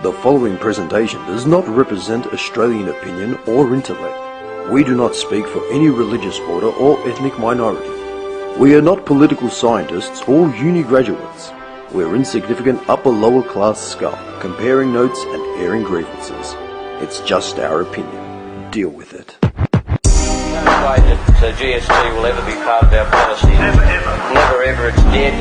The following presentation does not represent Australian opinion or intellect. We do not speak for any religious order or ethnic minority. We are not political scientists or uni graduates. We're insignificant upper-lower class scum, comparing notes and airing grievances. It's just our opinion. Deal with it. No way that GST will ever be part of our policy. Never ever. Never ever, it's dead.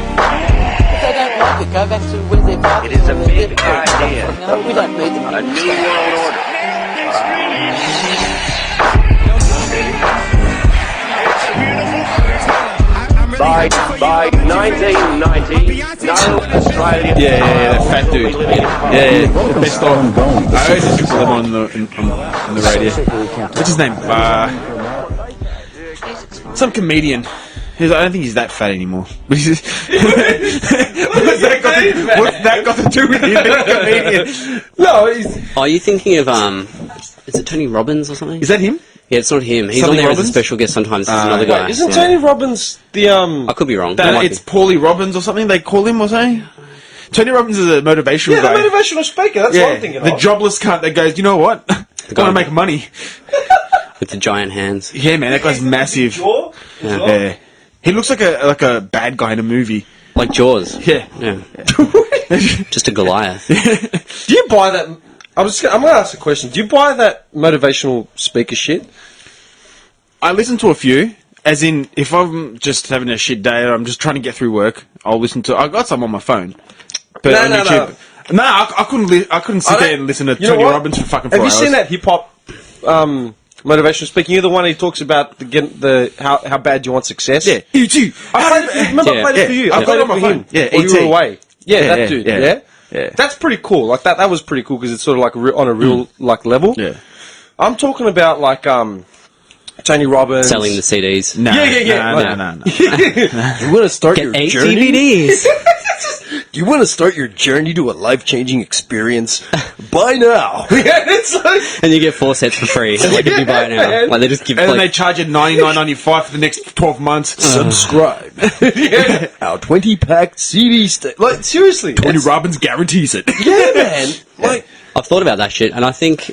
If they don't like it, go back to where they're parking. It is a big idea. No, we don't need them. A new world order. By 1990, no Australian... Yeah, fat dude. Yeah, the best of. I always listen to them on the radio. What's his name? Some comedian. I don't think he's that fat anymore. What's that got to do with him being a comedian? No, he's... Are you thinking of, is it Tony Robbins or something? Is that him? Yeah, it's not him. He's Something on there Robbins? as a special guest sometimes. There's another guy. Wait, isn't Tony Robbins the, I could be wrong. It's Paulie Robbins or something they call him or something? Tony Robbins is a motivational Yeah, guy. the motivational speaker, that's what I'm thinking the of. jobless cunt that goes, you know what? I guy want to make money. With the giant hands. Yeah, man, that guy's massive. Jaw? Yeah. He looks like a bad guy in a movie. Like Jaws. Yeah. Yeah. Just a Goliath. Do you buy that... I'm going to ask a question. Do you buy that motivational speaker shit? I listen to a few, as in, if I'm just having a shit day or I'm just trying to get through work, I'll listen to... I got some on my phone. But on YouTube... No, I couldn't sit there and listen to Tony Robbins for fucking 4 Have hours. you seen that hip-hop motivational speaking? You're the one who talks about how bad you want success? Yeah. E.T. I played it for you. I played it for him. Yeah, Or you E.T. were away. Yeah, that dude. Yeah. Yeah. That's pretty cool. Like, that was pretty cool because it's sort of like on a real, like, level. Yeah. I'm talking about, like, Tony Robbins. Selling the CDs. No. No. You want to start your Get 8 journey? DVDs. Do you want to start your journey to a life-changing experience? Buy now! Yeah, it's like... And you get 4 sets for free. Like if you buy it now. Like they just give And then they like... charge you $99.95 for the next 12 months. Subscribe. Yeah. Our 20-pack CD Like, seriously. Tony Robbins guarantees it. Yeah, man. Like... I've thought about that shit, and I think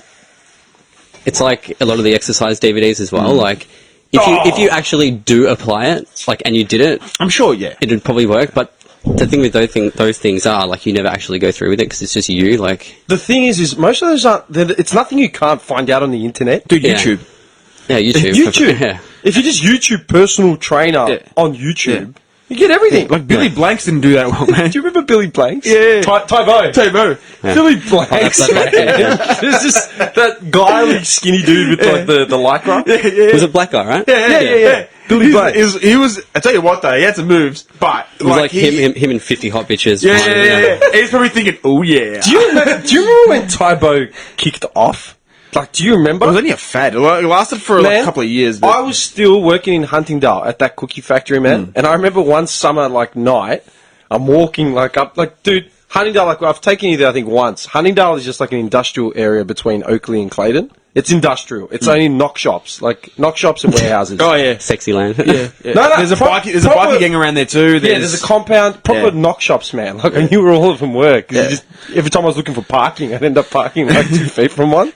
it's like a lot of the exercise DVDs as well. Like, if you actually do apply it, like, and you did it, I'm sure, yeah. it would probably work. But the thing with those things are, like, you never actually go through with it because it's just you. Like, The thing is most of those aren't... It's nothing you can't find out on the internet. Dude, Yeah. YouTube. yeah, YouTube. YouTube. Yeah. If you just YouTube personal trainer Yeah. on YouTube, you get everything. Like, Billy Blanks didn't do that well, man. Do you remember Billy Blanks? Yeah. Tybo. Tybo. Billy Blanks. There's just that guily skinny dude with like the lycra. Yeah. Was it black guy, right? Yeah. Billy Blanks. He was, I tell you what though, he had some moves, but It was like him and 50 hot bitches. Yeah. flying around. He's probably thinking, oh yeah. Do you remember when Tybo kicked off? Like, do you remember? It was only a fad. It lasted for like a couple of years. But... I was still working in Huntingdale at that cookie factory, man. And I remember one summer, like, night, I'm walking, like, up, like, dude, Huntingdale, like, I've taken you there, I think, once. Huntingdale is just like an industrial area between Oakley and Clayton. It's industrial. It's only knock shops and warehouses. Oh yeah, Sexy land. yeah. No, There's a bikie gang around there too. There's a compound, proper knock shops, man. Like, I knew where all of them were. 'Cause every time I was looking for parking, I'd end up parking like 2 feet from one.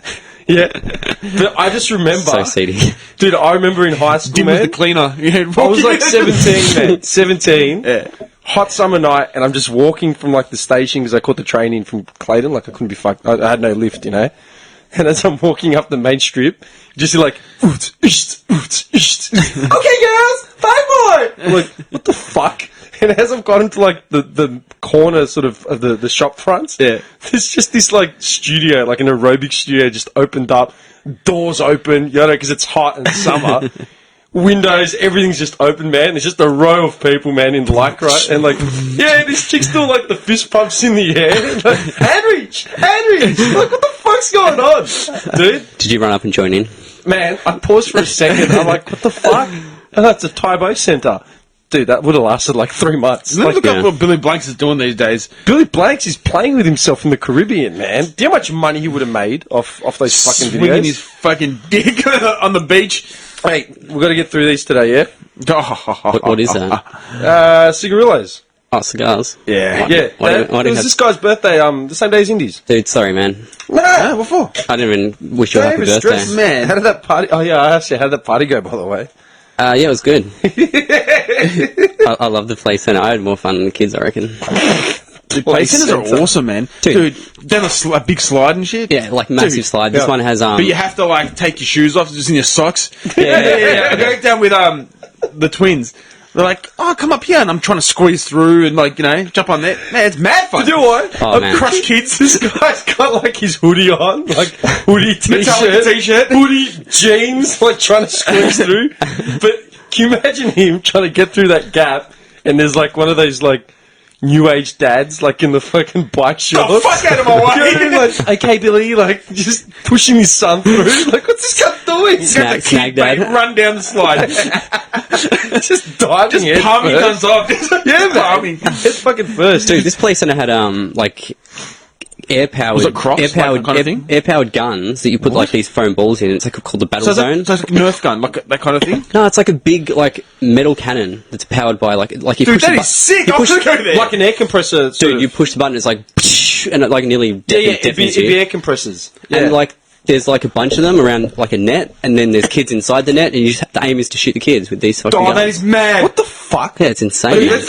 Yeah. But I just remember... So seedy. Dude, I remember in high school, Dim man. with the cleaner. I was like 17, man. 17. Yeah. Hot summer night, and I'm just walking from like the station because I caught the train in from Clayton. Like, I couldn't be fucked. I had no lift, you know. And as I'm walking up the main strip, you just see like, oot, isht, oot, isht. Okay, girls, 5 more. I'm like, what the fuck? And as I've got into like the corner sort of the shop fronts, there's just this like studio, like an aerobic studio, just opened up, doors open, you know, because it's hot and summer. Windows, everything's just open, man. It's just a row of people, man, in lycra, and like, yeah, this chick's still like the fist pumps in the air, like, hand reach, like, what the fuck's going on, dude? Did you run up and join in? Man, I paused for a second. I'm like, what the fuck? Oh, that's a Tybo Centre. Dude, that would have lasted like 3 months. Let's look up what Billy Blanks is doing these days. Billy Blanks is playing with himself in the Caribbean, man. Do you know how much money he would have made off those fucking videos? Swinging his fucking dick on the beach. Hey, we've got to get through these today, yeah? What is that? Cigarillos. Oh, cigars. Yeah. Yeah, Why do it you was have- this guy's birthday. The same day as Indy's. Dude, sorry, man. Nah, what for? I didn't even wish you a happy David, birthday. Man. How did that party? Oh yeah, I asked you how did that party go, by the way. Yeah, it was good. I love the play centre. I had more fun than the kids, I reckon. Play centers are awesome, man. Dude, down a big slide and shit. Yeah, like massive Dude, slide. This one has But you have to like take your shoes off just in your socks. Yeah. I go down with the twins. They're like, oh, come up here, and I'm trying to squeeze through and like jump on there. Man, it's mad fun. You know what? Oh, man. Crush kids. This guy's got like his hoodie on, like hoodie Metallica t-shirt, hoodie jeans, like trying to squeeze through. But can you imagine him trying to get through that gap? And there's like one of those like new age dads, like in the fucking bike shorts. Oh, fuck out of my way. You know what I mean? Like, okay, Billy, like just pushing his son through. Like, what's this guy doing? Snag dad. Run down the slide. Just diving Just head palming first. guns off. Yeah, man. Palming. It's fucking first. Dude, this play centre had like air-powered, Was it Crocs, like that kind of thing? air-powered guns that you put like these foam balls in. It's like called the battle So it's zone. like a Nerf gun, like that kind of thing. No, it's like a big like metal cannon that's powered by like you Dude, push that the is sick. you I push- want to go there. Like an air compressor. sort Dude, of- you push the button, it's like and it like nearly yeah, it'd be detonates you. air compressors. Yeah. And like there's like a bunch of them around like a net, and then there's kids inside the net, and the aim is to shoot the kids with these fucking Oh, guns. that is mad. what the fuck? Yeah, it's insane. man. Let's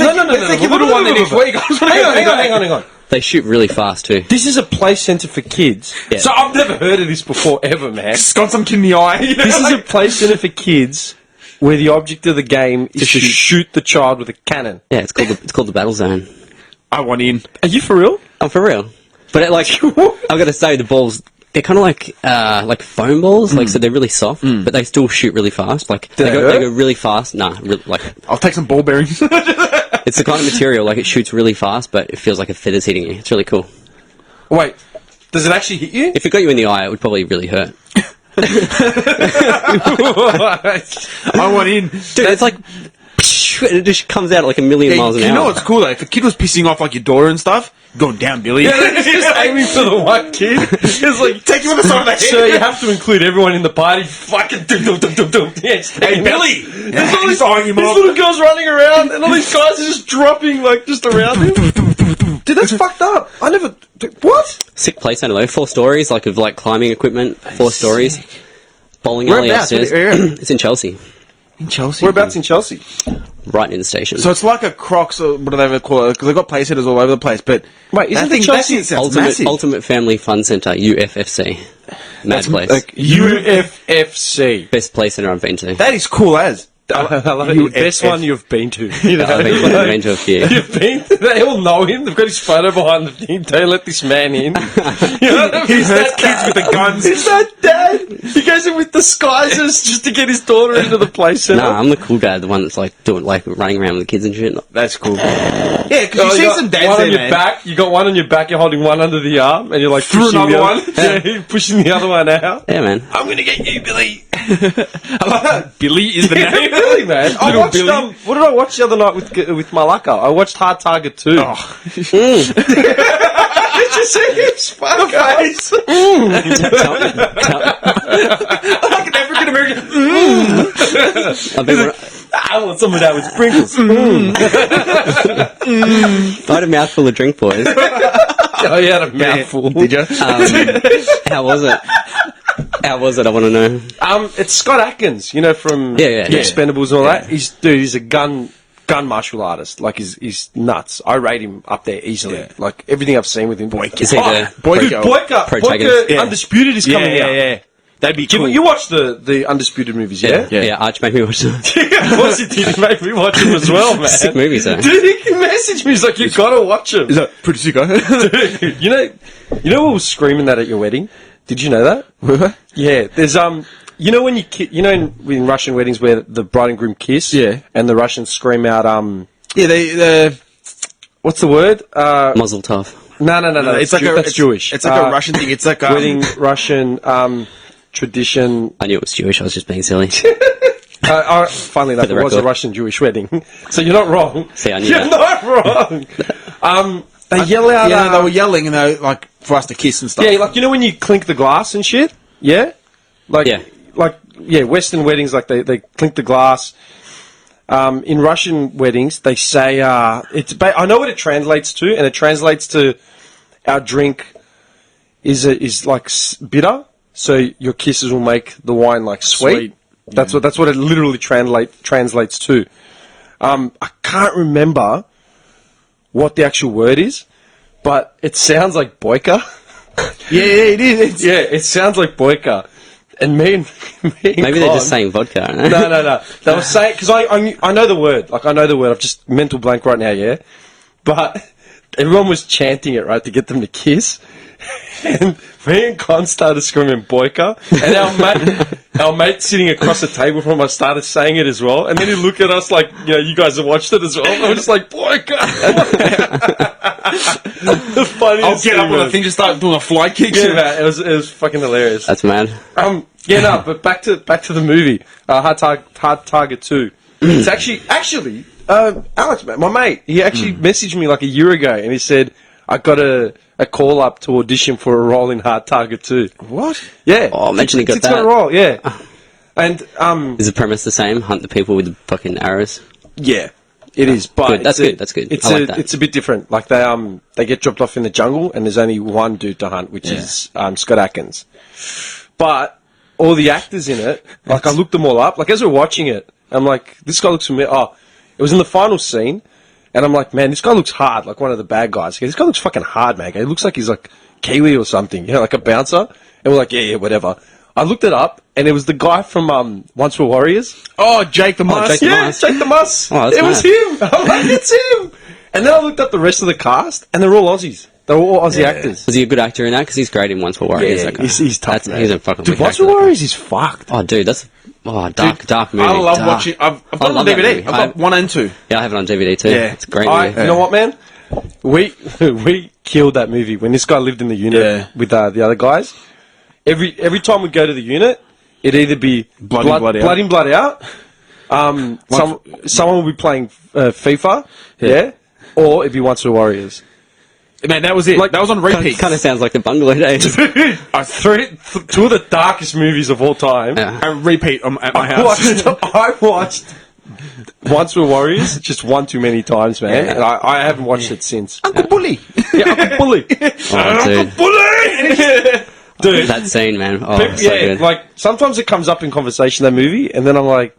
take your little one there next week. Hang on. They shoot really fast too. This is a play centre for kids. Yeah. So I've never heard of this before ever, man. Just got some kid in the eye. This is a play centre for kids where the object of the game is to shoot the child with a cannon. Yeah, it's called the battle zone. I want in. Are you for real? Oh, for real. But like, I've got to say, the balls, they're kind of like foam balls, like, so they're really soft, but they still shoot really fast. Like, they they hurt? go really fast. Nah, like, I'll take some ball bearings. it's the kind of material, like, it shoots really fast, but it feels like a feather's hitting you. It's really cool. Wait, does it actually hit you? If it got you in the eye, it would probably really hurt. I want in. Dude, it's like, and it just comes out at like a million miles an hour. You know what's cool though? If a kid was pissing off like your door and stuff, going down, Billy. He's just aiming for the one kid. It's like, Take you on the side of the head. so you have to include everyone in the party. Fucking dum. Yes, Hey, Billy! There's all these, eyeing him these up. little girls running around, and all these guys are just dropping, like, just around him. Dude, that's fucked up. I never... What? Sick place centre though. 4 stories, like of like climbing equipment. 4 stories. Bowling alley Whereabouts? upstairs. What area? It's in Chelsea, In Chelsea. Whereabouts in Chelsea? right in the station. So it's like a Crocs, or what do they ever call it? Because they've got play centers all over the place. But Wait, isn't that the thing, Chelsea that thing sounds massive. Ultimate Family Fun Centre, UFFC. Mad place. Like, UFFC. Best place centre I've been to. That is cool as. I love it. Best one you've been to. You know? I've been to a few. You've been to, they all know him. They've got his photo behind the thing. Don't let this man in. You know, He hurts kids with the guns. Is that dad? He goes in with disguises just to get his daughter into the play centre. Nah, I'm the cool dad, the one that's like doing like running around with the kids and shit. That's cool. Yeah, because Oh, you see got some dads one there, on your man. back. You got one on your back. You're holding one under the arm, and you're like Through pushing the another other one. Yeah, you're pushing the other one out. Yeah, man. I'm gonna get you, Billy. I like that. Billy is the Yeah, name. really, man. I Little watched Billy. what did I watch the other night with Malaka? I watched Hard Target 2. Oh. Did you see his face? Like an African American. I've been, I want some of that with sprinkles. I had a mouthful of drink, boys. Oh, you had a mouthful. Did you? How was it? How was it? I want to know. It's Scott Atkins, you know, from Yeah. Expendables and all that. He's a gun martial artist. Like, he's nuts. I rate him up there easily. Yeah. Like, everything I've seen with him. Boyka. Is he the Boyka. Dude, Boyka Protagonist. Yeah. Undisputed is coming out. Yeah. That'd be cool. You watched the Undisputed movies, yeah? Yeah, Arch made me watch them. Of course he did. He made me watch them as well, man. Sick movies, though. Dude, he messaged me. He's like, you gotta watch them. Is that pretty sick, huh? Dude, you know who was screaming that at your wedding? Did you know that? Yeah, there's you know when in Russian weddings where the bride and groom kiss, Yeah. and the Russians scream out Yeah, they what's the word? Muzzle tough. No. it's like that's Jewish. It's like a Russian thing. It's like wedding Russian tradition. I knew it was Jewish. I was just being silly. Funnily enough, the it was a record. Russian Jewish wedding, so you're not wrong. See, I knew You're that. not wrong. They yell out. Yeah, they were yelling and they were like for us to kiss and stuff. Yeah, like, you know when you clink the glass and shit? Yeah? Yeah. Western weddings, like, they clink the glass. in Russian weddings, they say I know what it translates to, and it translates to our drink is like bitter, so your kisses will make the wine like sweet. That's what it literally translates to. I can't remember what the actual word is, but it sounds like Boyka. Yeah, it is. Yeah, it sounds like Boyka. And me and Maybe they're just saying vodka. I don't know. No. They were saying, because I know the word. Like, I know the word. I've just mental blank right now, yeah? But everyone was chanting it, right, to get them to kiss. And me and Con started screaming Boyka. And our mate sitting across the table from us started saying it as well. And then he looked at us like, you guys have watched it as well. And we're just like, Boyka. The funniest I'll get up on the thing, just start doing a fly kick. Yeah, man, it was fucking hilarious. That's mad. But back to the movie. Hard Target 2. It's actually, Alex, man, my mate, he actually messaged me like a year ago, and he said, I got a call up to audition for a role in Hard Target 2. What? Yeah. Oh, imagine he got It's that. got a role, yeah. And, Is the premise the same? Hunt the people with the fucking arrows? yeah. It is, but Good, that's good, that's good. I like that. It's a bit different. Like they get dropped off in the jungle, and there's only one dude to hunt, which is Scott Atkins. But all the actors in it, like I looked them all up. Like as we're watching it, I'm like, this guy looks familiar. Oh, it was in the final scene, and I'm like, man, this guy looks hard, like one of the bad guys. This guy looks fucking hard, man. He looks like he's like Kiwi or something, like a bouncer. And we're like, yeah, whatever. I looked it up, and it was the guy from Once Were Warriors. Oh, Jake the Muss. Jake the Yeah, Muss. Jake the Muss. Oh, that's it was mad. him. I'm like, it's him. And then I looked up the rest of the cast, and they're all Aussies. They're all Aussie actors. Was he a good actor in that? Because he's great in Once Were Warriors. Yeah, that guy. he's tough, man. He's a fucking Dude, weird Once Were actor, that guy. Warriors is fucked. Oh, dude, that's dark movie. I love dark. watching. I've got it on love that DVD. movie. I've got 1 and 2. Yeah, I have it on DVD too. Yeah. It's a great movie. You know what, man? We killed that movie when this guy lived in the unit with the other guys. Every time we go to the unit, it'd either be Blood in, Blood out. Someone will be playing FIFA, or it'd be Once Were Warriors. Man, that was it. That was on repeat. Kind of sounds like the Bungalow Days. Two of the darkest movies of all time. Yeah. I repeat at my house. I watched Once Were Warriors just one too many times, man. Yeah. And I haven't watched it since. Uncle Bully. Yeah, Uncle Bully. Oh, dude. Bully! Dude. That scene, man. Oh, so good. like, sometimes it comes up in conversation, that movie, and then I'm like...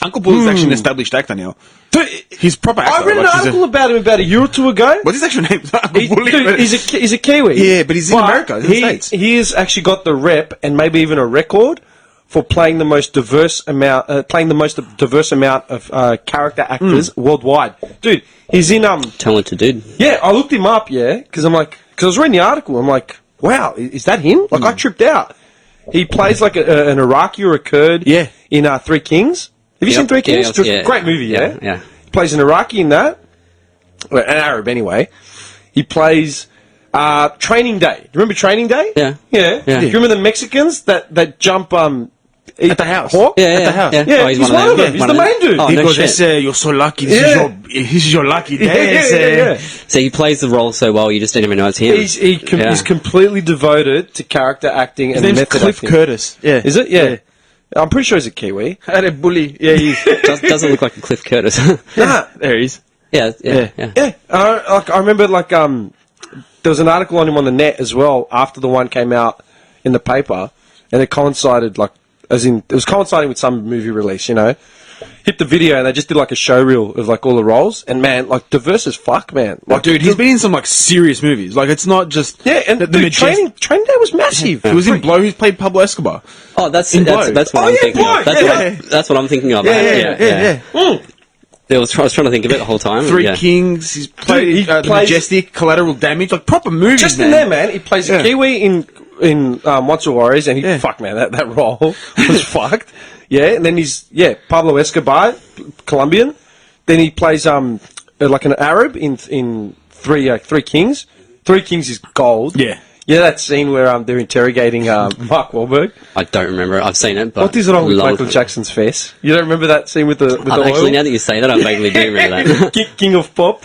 Uncle Bully's actually an established actor now. Dude, He's proper actor. I read an article about him about a year or two ago. What's his actual name? Uncle Bully. Dude, he's a Kiwi. Yeah, but he's in America, in the States. He has actually got the rep, and maybe even a record, for playing the most diverse amount of character actors worldwide. Dude, he's in Talented dude. Yeah, I looked him up. Yeah, because I was reading the article. I'm like, wow, is that him? Like, I tripped out. He plays like an Iraqi or a Kurd. Yeah. In Three Kings. Have you seen Three Kings? Yeah. Great movie. Yeah. Yeah. He plays an Iraqi in that. Well, an Arab anyway. He plays Training Day. Do you remember Training Day? Yeah. Yeah. Yeah. Do you remember the Mexicans that jump At the house. Hawk? Yeah, At the house. yeah. Yeah, Oh, he's he's one of them. yeah, He's one the of them. main dude. Oh, He no goes, shit. you're so lucky. Yeah. This is your lucky day. Yeah. So he plays the role so well, you just didn't even know it's him. He's completely devoted to character acting His and name's method Cliff acting. Curtis. Yeah. Is it? Yeah. I'm pretty sure he's a Kiwi. Had a bully. Yeah, he Doesn't look like a Cliff Curtis. Nah. There he is. yeah. Yeah. I remember there was an article on him on the net as well after the one came out in the paper, and it coincided it was coinciding with some movie release, Hit the video and they just did like a show reel of like all the roles, and man, like diverse as fuck, man. Like, Dude, he's been in some serious movies. Like, it's not just and dude, Training Day was massive. He was in Blow. He's played Pablo Escobar. Oh, that's In what Blow. I'm thinking Blow, of. That's what I'm thinking of. Yeah. I was trying to think of it the whole time. Three yeah. Kings. He's played Dude, he The plays- Majestic, Collateral Damage. Like proper movies, Just man. in there, man. He plays a Kiwi in Once Were Warriors, and fuck, man, that role was fucked. Yeah, and then he's Pablo Escobar, Colombian. Then he plays like an Arab in Three Kings. Three Kings is gold. Yeah. Yeah, that scene where they're interrogating Mark Wahlberg. I don't remember it. I've seen it, but What is wrong with long Michael time. Jackson's face? You don't remember that scene with the Actually, oil? now that you say that, I vaguely do remember that. King of Pop.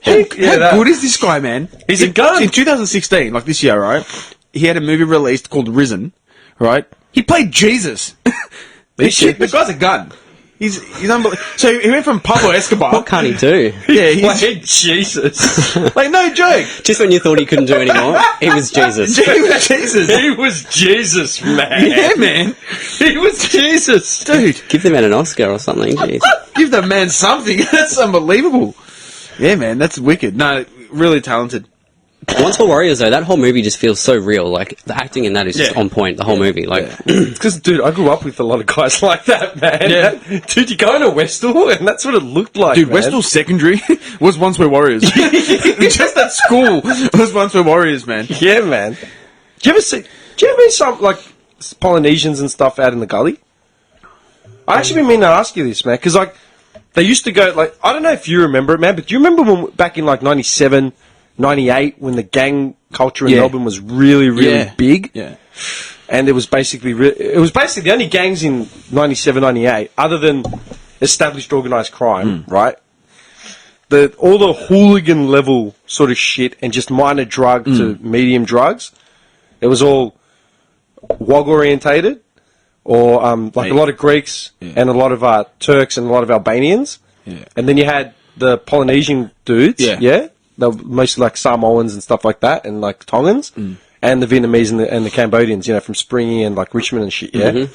How good is this guy, man? He's a gun. In 2016, like this year, right? He had a movie released called Risen, right? He played Jesus. The guy's a gun. He's unbelievable. So he went from Pablo Escobar. What can't he do? Yeah, he's Like, Jesus. like no joke. Just when you thought he couldn't do anymore, he was Jesus. He was Jesus. He was Jesus, man. Yeah, man. He was Jesus. Dude, Give the man an Oscar or something. Jeez. give the man something. That's unbelievable. Yeah, man, that's wicked. No, really talented. Once for Warriors, though, that whole movie just feels so real. Like, the acting in that is just Yeah. on point, the whole movie. Like, Because, dude, I grew up with a lot of guys like that, man. Yeah. Dude, you go into Westall, and that's what it looked like, Dude, man. Westall Secondary was once we're Warriors. Just that school was once we're Warriors, man. Yeah, man. Do you ever meet some, like, Polynesians and stuff out in the gully? I actually been meaning to ask you this, man, because, like, they used to go, like, I don't know if you remember it, man, but do you remember when, back in, like, 97, 98, when the gang culture in Yeah. Melbourne was really, really big? Yeah. And it was basically the only gangs in 97, 98, other than established organised crime, right? All the hooligan level sort of shit and just minor drug to medium drugs, it was all WOG orientated, or like a lot of Greeks and a lot of Turks and a lot of Albanians. Yeah. And then you had the Polynesian dudes, Yeah. They were mostly like Samoans and stuff like that, and like Tongans, and the Vietnamese and the Cambodians, you know, from Springy and like Richmond and shit, yeah?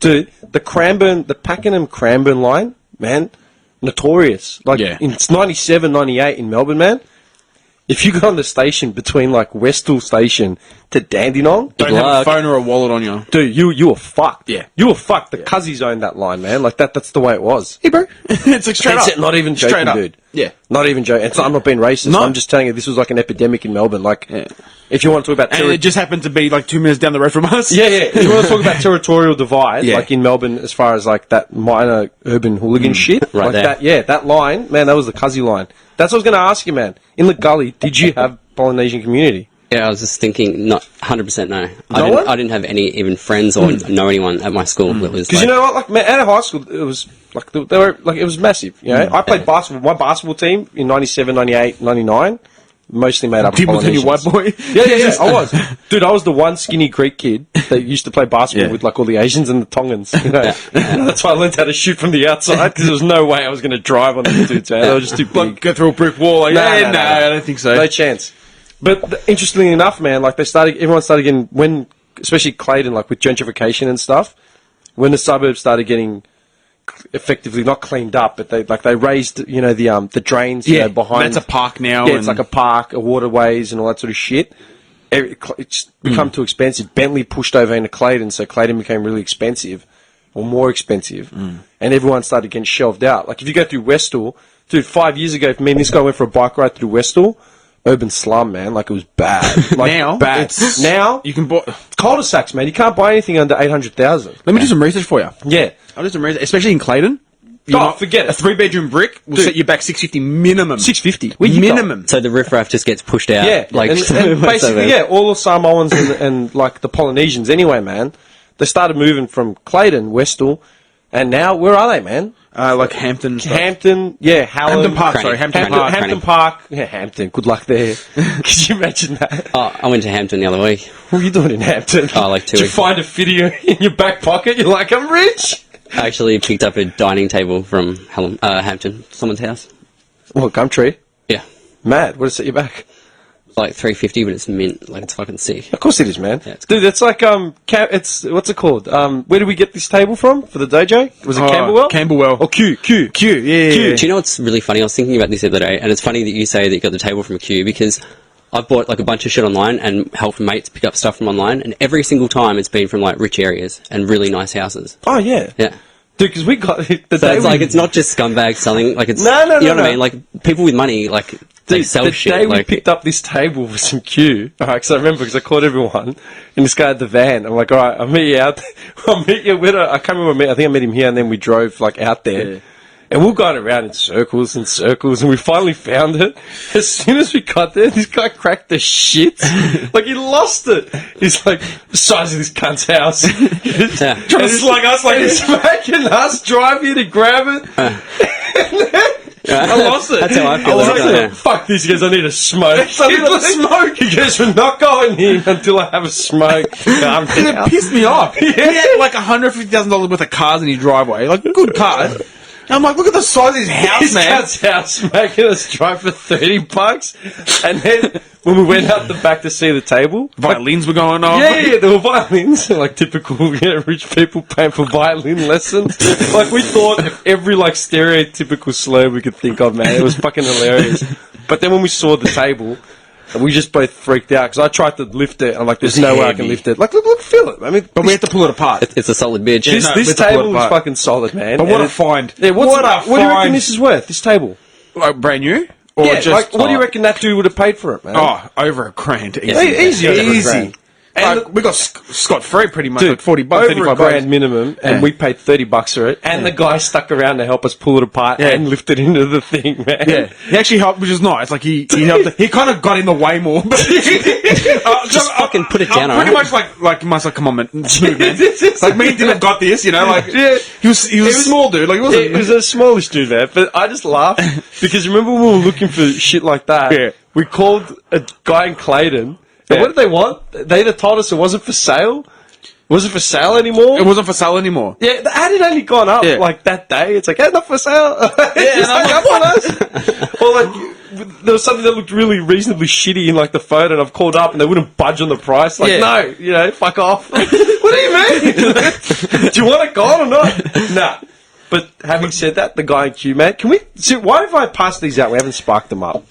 Dude, the Pakenham Cranbourne line, man, notorious. Like, in 97, 98 in Melbourne, man, if you got on the station between like Westall Station to Dandenong, Don't have a phone or a wallet on you. dude, you were fucked. Yeah. You were fucked. The Cuzzies owned that line, man. Like, that's the way it was. Hey, bro. It's like straight That's up. it, not even joking, Straight up. dude. Yeah. Not even joking. I'm not being racist. No. I'm just telling you, this was like an epidemic in Melbourne. Like, if you want to talk about... And it just happened to be like 2 minutes down the road from us. Yeah. If you want to talk about territorial divide, Yeah. like in Melbourne, as far as like that minor urban hooligan shit, Right like there. that, that line, man, that was the Cuzzy line. That's what I was going to ask you, man. In the gully, did you have Polynesian community? yeah, I was just thinking, not 100% no. No one? I didn't have any even friends or know anyone at my school that was Because like, you know what, like, man, out of high school, it was like they were like it was massive. You know, I played basketball. My basketball team in 97, 98, 99, mostly made up of People think you're white Polynesians. boy. Yeah. I was, dude. I was the one skinny Greek kid that used to play basketball Yeah. with like all the Asians and the Tongans. You know, that's why I learned how to shoot from the outside because there was no way I was going to drive on these dudes. Man, they were just too big. Like, go through a brick wall. Like, No, I don't think so. No chance. But interestingly enough, man, like everyone started getting especially Clayton, like with gentrification and stuff, when the suburbs started getting effectively not cleaned up, but they raised the drains you know, behind. That's a park now. Yeah, it's like a park, a waterways, and all that sort of shit. It's become too expensive. Bentley pushed over into Clayton, so Clayton became really expensive, or more expensive, and everyone started getting shelved out. Like if you go through Westall, dude, 5 years ago, me and this guy went for a bike ride through Westall. Urban slum, man, like it was bad. Like, Now, bad. it's- Now, You can buy. cul-de-sacs, man. You can't buy anything under 800,000. Let me do some research for you. Yeah. I'll do some research, especially in Clayton. Forget it. A 3-bedroom brick will Dude. set you back $650 minimum. 650. Minimum. so the riffraff just gets pushed out. Yeah, like and basically, all the Samoans and like the Polynesians, anyway, man. They started moving from Clayton, Westall, and now where are they, man? Like Hampton. and stuff. Hampton, Hallam, Hampton Park. Cranny. Sorry, Hampton Cranny. Park. Hampton Park. Yeah, Hampton. Good luck there. Could you imagine that? Oh, I went to Hampton the other week. What were you doing in Hampton? Oh, like 2 Did you weeks. find a video in your back pocket? You're like, I'm rich. I actually picked up a dining table from Hampton, someone's house. What, Gumtree? Yeah. Mad. What did it set you back? It's like $350, but it's mint. Like, it's fucking sick. Of course it is, man. Yeah, it's Dude, it's like, it's, what's it called? Where did we get this table from for the dojo? Was it Oh, Camberwell? Camberwell. Or Q? Yeah. Do you know what's really funny? I was thinking about this the other day, and it's funny that you say that you got the table from Q, because I've bought like a bunch of shit online and helped mates pick up stuff from online, and every single time it's been from like rich areas and really nice houses. Oh, yeah. Yeah. Dude, because we got the So day it's we, like, it's not just scumbags selling, like it's, No, you know what no. I mean? Like, people with money, like, they Dude, sell the shit. day we Like, picked up this table with some Q, alright, because I remember, because I called everyone, and this guy had the van. I'm like, alright, I'll meet you out. I'll meet you with I can't remember. I think I met him here, and then we drove like out there. Yeah. And we were going around in circles and circles, and we finally found it. As soon as we got there, this guy cracked the shit. Like, he lost it. He's like, the size of this cunt's house. Yeah. Trying to slug us like he's making us drive here to grab it. I lost it. That's how I feel. I was every like, time, yeah. fuck this, he goes, I need a smoke. I need a smoke. He goes, we're not going in until I have a smoke. I'm And it out. pissed me off. He had like $150,000 worth of cars in his driveway, like good cars. And I'm like, look at the size of his house, His man. cat's house making us drive for $30, and then when we went out the back to see the table, Violins were going on. yeah, there were violins, like typical, rich people paying for violin lessons. Like we thought of every like stereotypical slur we could think of, man. It was fucking hilarious. But then when we saw the table, we just both freaked out because I tried to lift it. And I'm like, there's It's no way I heavy. can lift it. Like, look, feel it. I mean, But we had to pull it apart. It's a solid bitch. this, no, this we had to pull it table is apart. fucking solid, man. But what And a find. Yeah, what do you reckon find. this is worth? This table? Like, brand new? Or Yeah, just, like, what do you reckon that dude would have paid for it, man? Oh, over $1,000. Easy. Easy, over $1,000. And Like, we got scot-free pretty much, dude, like $40, over $35. $1,000 minimum, and Yeah. we paid $30 for it. And the guy stuck around to help us pull it apart Yeah. and lift it into the thing, man. Yeah, he actually helped, which is nice. Like he helped. He kind of got in the way more. But Just fucking put it down, Pretty alright? much like you must like, come on, man, smooth, man. Like me and Dylan got this, you know. Like Yeah. he was a small dude. Like he Yeah, wasn't. it was a smallish dude, man. But I just laughed because remember when we were looking for shit like that? Yeah. We called a guy in Clayton. And Yeah. what did they want? They either told us it wasn't for sale. Wasn't for sale anymore. It wasn't for sale anymore. Yeah, the ad had only gone up Yeah. like that day. It's like, hey, not for sale. Yeah, and I'm up on us. Or like, there was something that looked really reasonably shitty in like the photo, and I've called up and they wouldn't budge on the price. Like, Yeah. no, fuck off. What do you mean? Do you want it gone or not? Nah. But having said that, the guy in Q, man, can we? So why have I passed these out? We haven't sparked them up.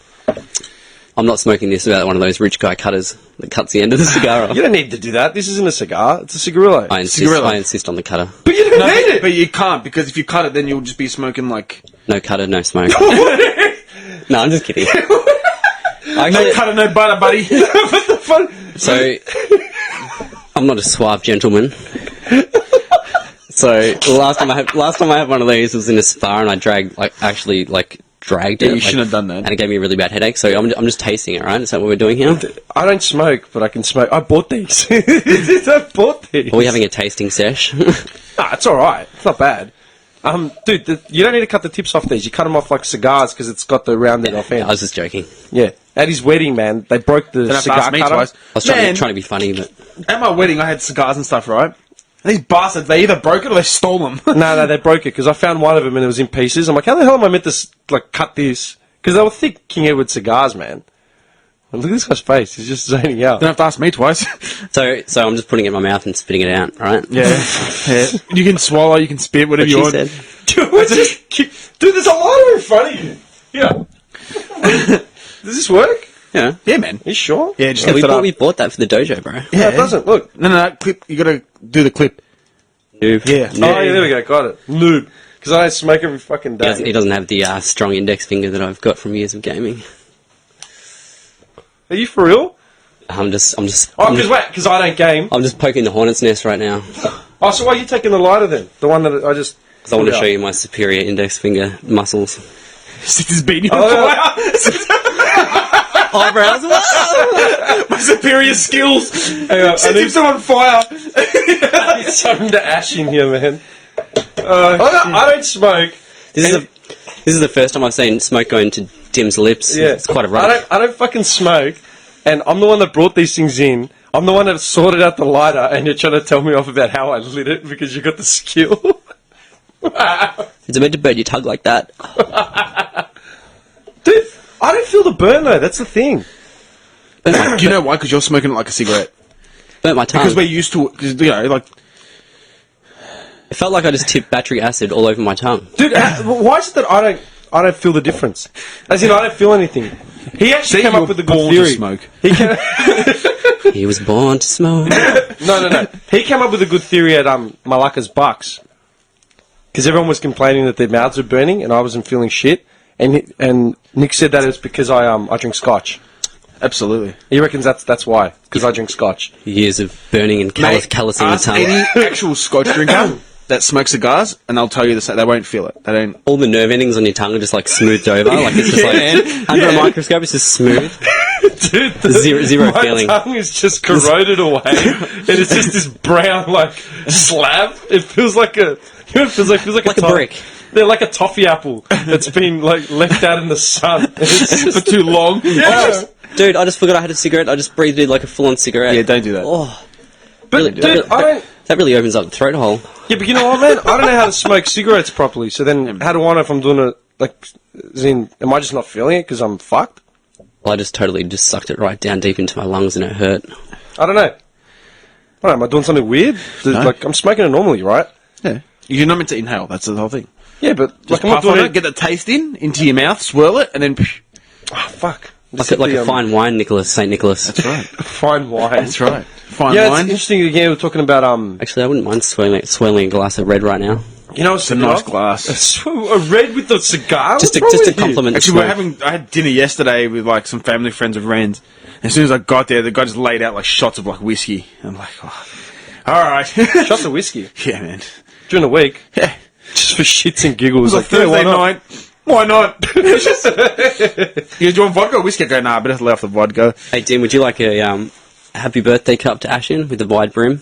I'm not smoking this without one of those rich guy cutters that cuts the end of the cigar off. You don't need to do that. This isn't a cigar. It's a cigarillo. I insist. Cigarillo. I insist on the cutter. But you don't No, need it. but you can't because if you cut it, then you'll just be smoking like No cutter, no smoke. No, I'm just kidding. no Actually, cutter, no butter, buddy. What the fuck? so I'm not a suave gentleman. So the last time I had one of these was in a spa, and I dragged dragged it. you shouldn't have done that. And it gave me a really bad headache. So I'm just tasting it, right? Is that what we're doing here? I don't smoke, but I can smoke. I bought these. I bought these. Are we having a tasting sesh? Nah, it's alright. It's not bad. Dude, you don't need to cut the tips off these. You cut them off like cigars because it's got the rounded off end. I was just joking. Yeah. At his wedding, man, they broke the Don't have to cigar ask me cutter. twice. I was Man, trying to be funny, but at my wedding, I had cigars and stuff, right? And these bastards, they either broke it or they stole them. No, they broke it because I found one of them and it was in pieces. I'm like, how the hell am I meant to cut this? Because they were thick King Edward cigars, man. And look at this guy's face. He's just zoning out. Don't have to ask me twice. so I'm just putting it in my mouth and spitting it out, right? Yeah. You can swallow, you can spit, whatever you What want. she said. Dude, there's a lighter in front of you. Yeah. Does this work? Yeah. Yeah, man. Are you sure? Yeah, just Yeah, lift it up. we bought that for the dojo, bro. No, it doesn't. Look. No, clip. You gotta do the clip. Noob. Yeah. Oh, yeah, there we go. Got it. Lube. Because I don't smoke every fucking day. He doesn't have the strong index finger that I've got from years of gaming. Are you for real? I'm just Oh, because I don't game. I'm just poking the hornet's nest right now. Oh, so why are you taking the lighter then? The one that I just... Because I want to show you my superior index finger muscles. Sit this beanie Oh, on fire. Eyebrows. My superior skills. Hang on, Set him on fire. I need something to ash in here, man. I don't smoke. This is the first time I've seen smoke go into Tim's lips. Yeah. It's quite a rush. I don't fucking smoke, and I'm the one that brought these things in. I'm the one that sorted out the lighter, and you're trying to tell me off about how I lit it because you got the skill. Is it meant to burn your tongue like that? Dude, I don't feel the burn though. That's the thing. Do you know why? Because you're smoking it like a cigarette. Burnt my tongue. Because we're used to it. Because, you know, like... It felt like I just tipped battery acid all over my tongue. Dude, why is it that I don't feel the difference? As in, I don't feel anything. He actually came up with a good born theory. to smoke. He was born to smoke. No. He came up with a good theory at Malacca's Bucks. Because everyone was complaining that their mouths were burning and I wasn't feeling shit. And Nick said that it was because I drink scotch. Absolutely. He reckons that's why. Because I drink scotch. Years of burning and callousing the ask tongue. any actual scotch drinker that smokes cigars, and they'll tell you the same. They won't feel it. They don't... All the nerve endings on your tongue are just like smoothed over. Like it's just like under a microscope, it's just smooth. Dude, Zero my feeling. tongue is just corroded away, and it's just this brown like slab. It feels like a, it feels like Like a a brick. They're like a toffee apple that's been like left out in the sun For too long. Yeah. Dude, I just forgot I had a cigarette. I just breathed in like a full-on cigarette. Yeah, don't do that. Oh, But really, dude, I don't. that really opens up the throat hole. Yeah, but you know what, man? I don't know how to smoke cigarettes properly. So then, how do I know if I'm doing it? Like, as in, am I just not feeling it because I'm fucked? Well, I just totally just sucked it right down deep into my lungs and it hurt. I don't know. I don't know, am I doing something weird? Like, I'm smoking it normally, right? Yeah. You're not meant to inhale. That's the whole thing. Yeah, but Just like, I'm not puff on doing it, get the taste into your mouth, swirl it, and then... Oh, fuck. Like a fine wine, Nicholas, St. Nicholas. That's right. Fine wine. That's right. Fine Yeah, wine. it's interesting. Again, we're talking about Actually, I wouldn't mind swirling a glass of red right now. you know, It's a nice glass. A red with the cigar. Just What's wrong to with you? compliment the Actually, smoke. I had dinner yesterday with like some family friends of Ren's. As soon as I got there, the guy just laid out like shots of like whiskey. I'm like, oh, all right. Shots of whiskey Yeah, man. during the week, Yeah. just for shits and It giggles. was like yeah, Thursday why not? night. Why not? You do you want vodka or whiskey? I go, nah, I better lay off the vodka. Hey, Dean, would you like a happy birthday cup to Ashin with a wide brim?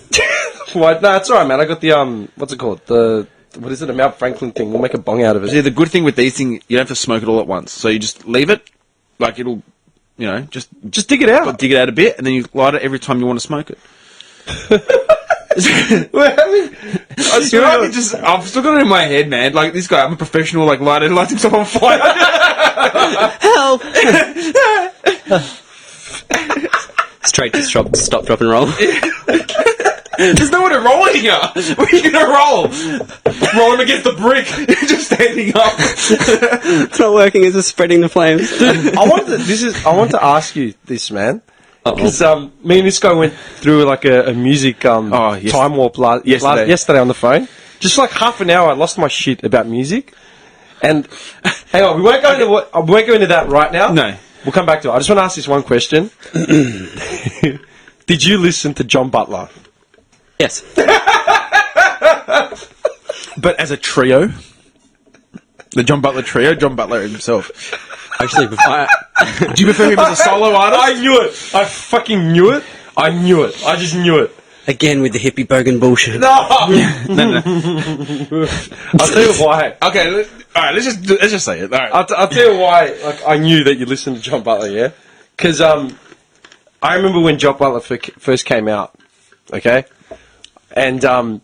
Why? No, it's alright, man. I got the what's it called? What is it? A Mount Franklin thing. We'll make a bong out of it. See, the good thing with these things, you don't have to smoke it all at once. So you just leave it, like it'll, you know, just dig it out. dig it out a bit, and then you light it every time you want to smoke it. I've still got it in my head, man. Like this guy, I'm a professional. Like lights himself on fire. Help! Straight to stop, drop, and roll. There's nowhere to roll in here. Where are you gonna roll? Roll him against the brick, just standing up. It's not working. It's just spreading the flames. I want to ask you this, man. Uh-oh. Because me and this guy went through like a music yes. time warp yesterday on the phone. Just like half an hour, I lost my shit about music. And hang on, we won't go into that right now. No. We'll come back to it. I just want to ask this one question. Did you listen to John Butler? Yes. But as a trio, the John Butler trio, John Butler himself. Actually, Do you prefer him as a solo artist? I knew it. I fucking knew it. I knew it. I just knew it. again with the hippie bogan bullshit. No. No. I'll tell you why. Okay, all right. Let's just say it. All right. I'll tell you why. Like, I knew that you listened to John Butler, yeah? Because I remember when John Butler first came out, okay? And I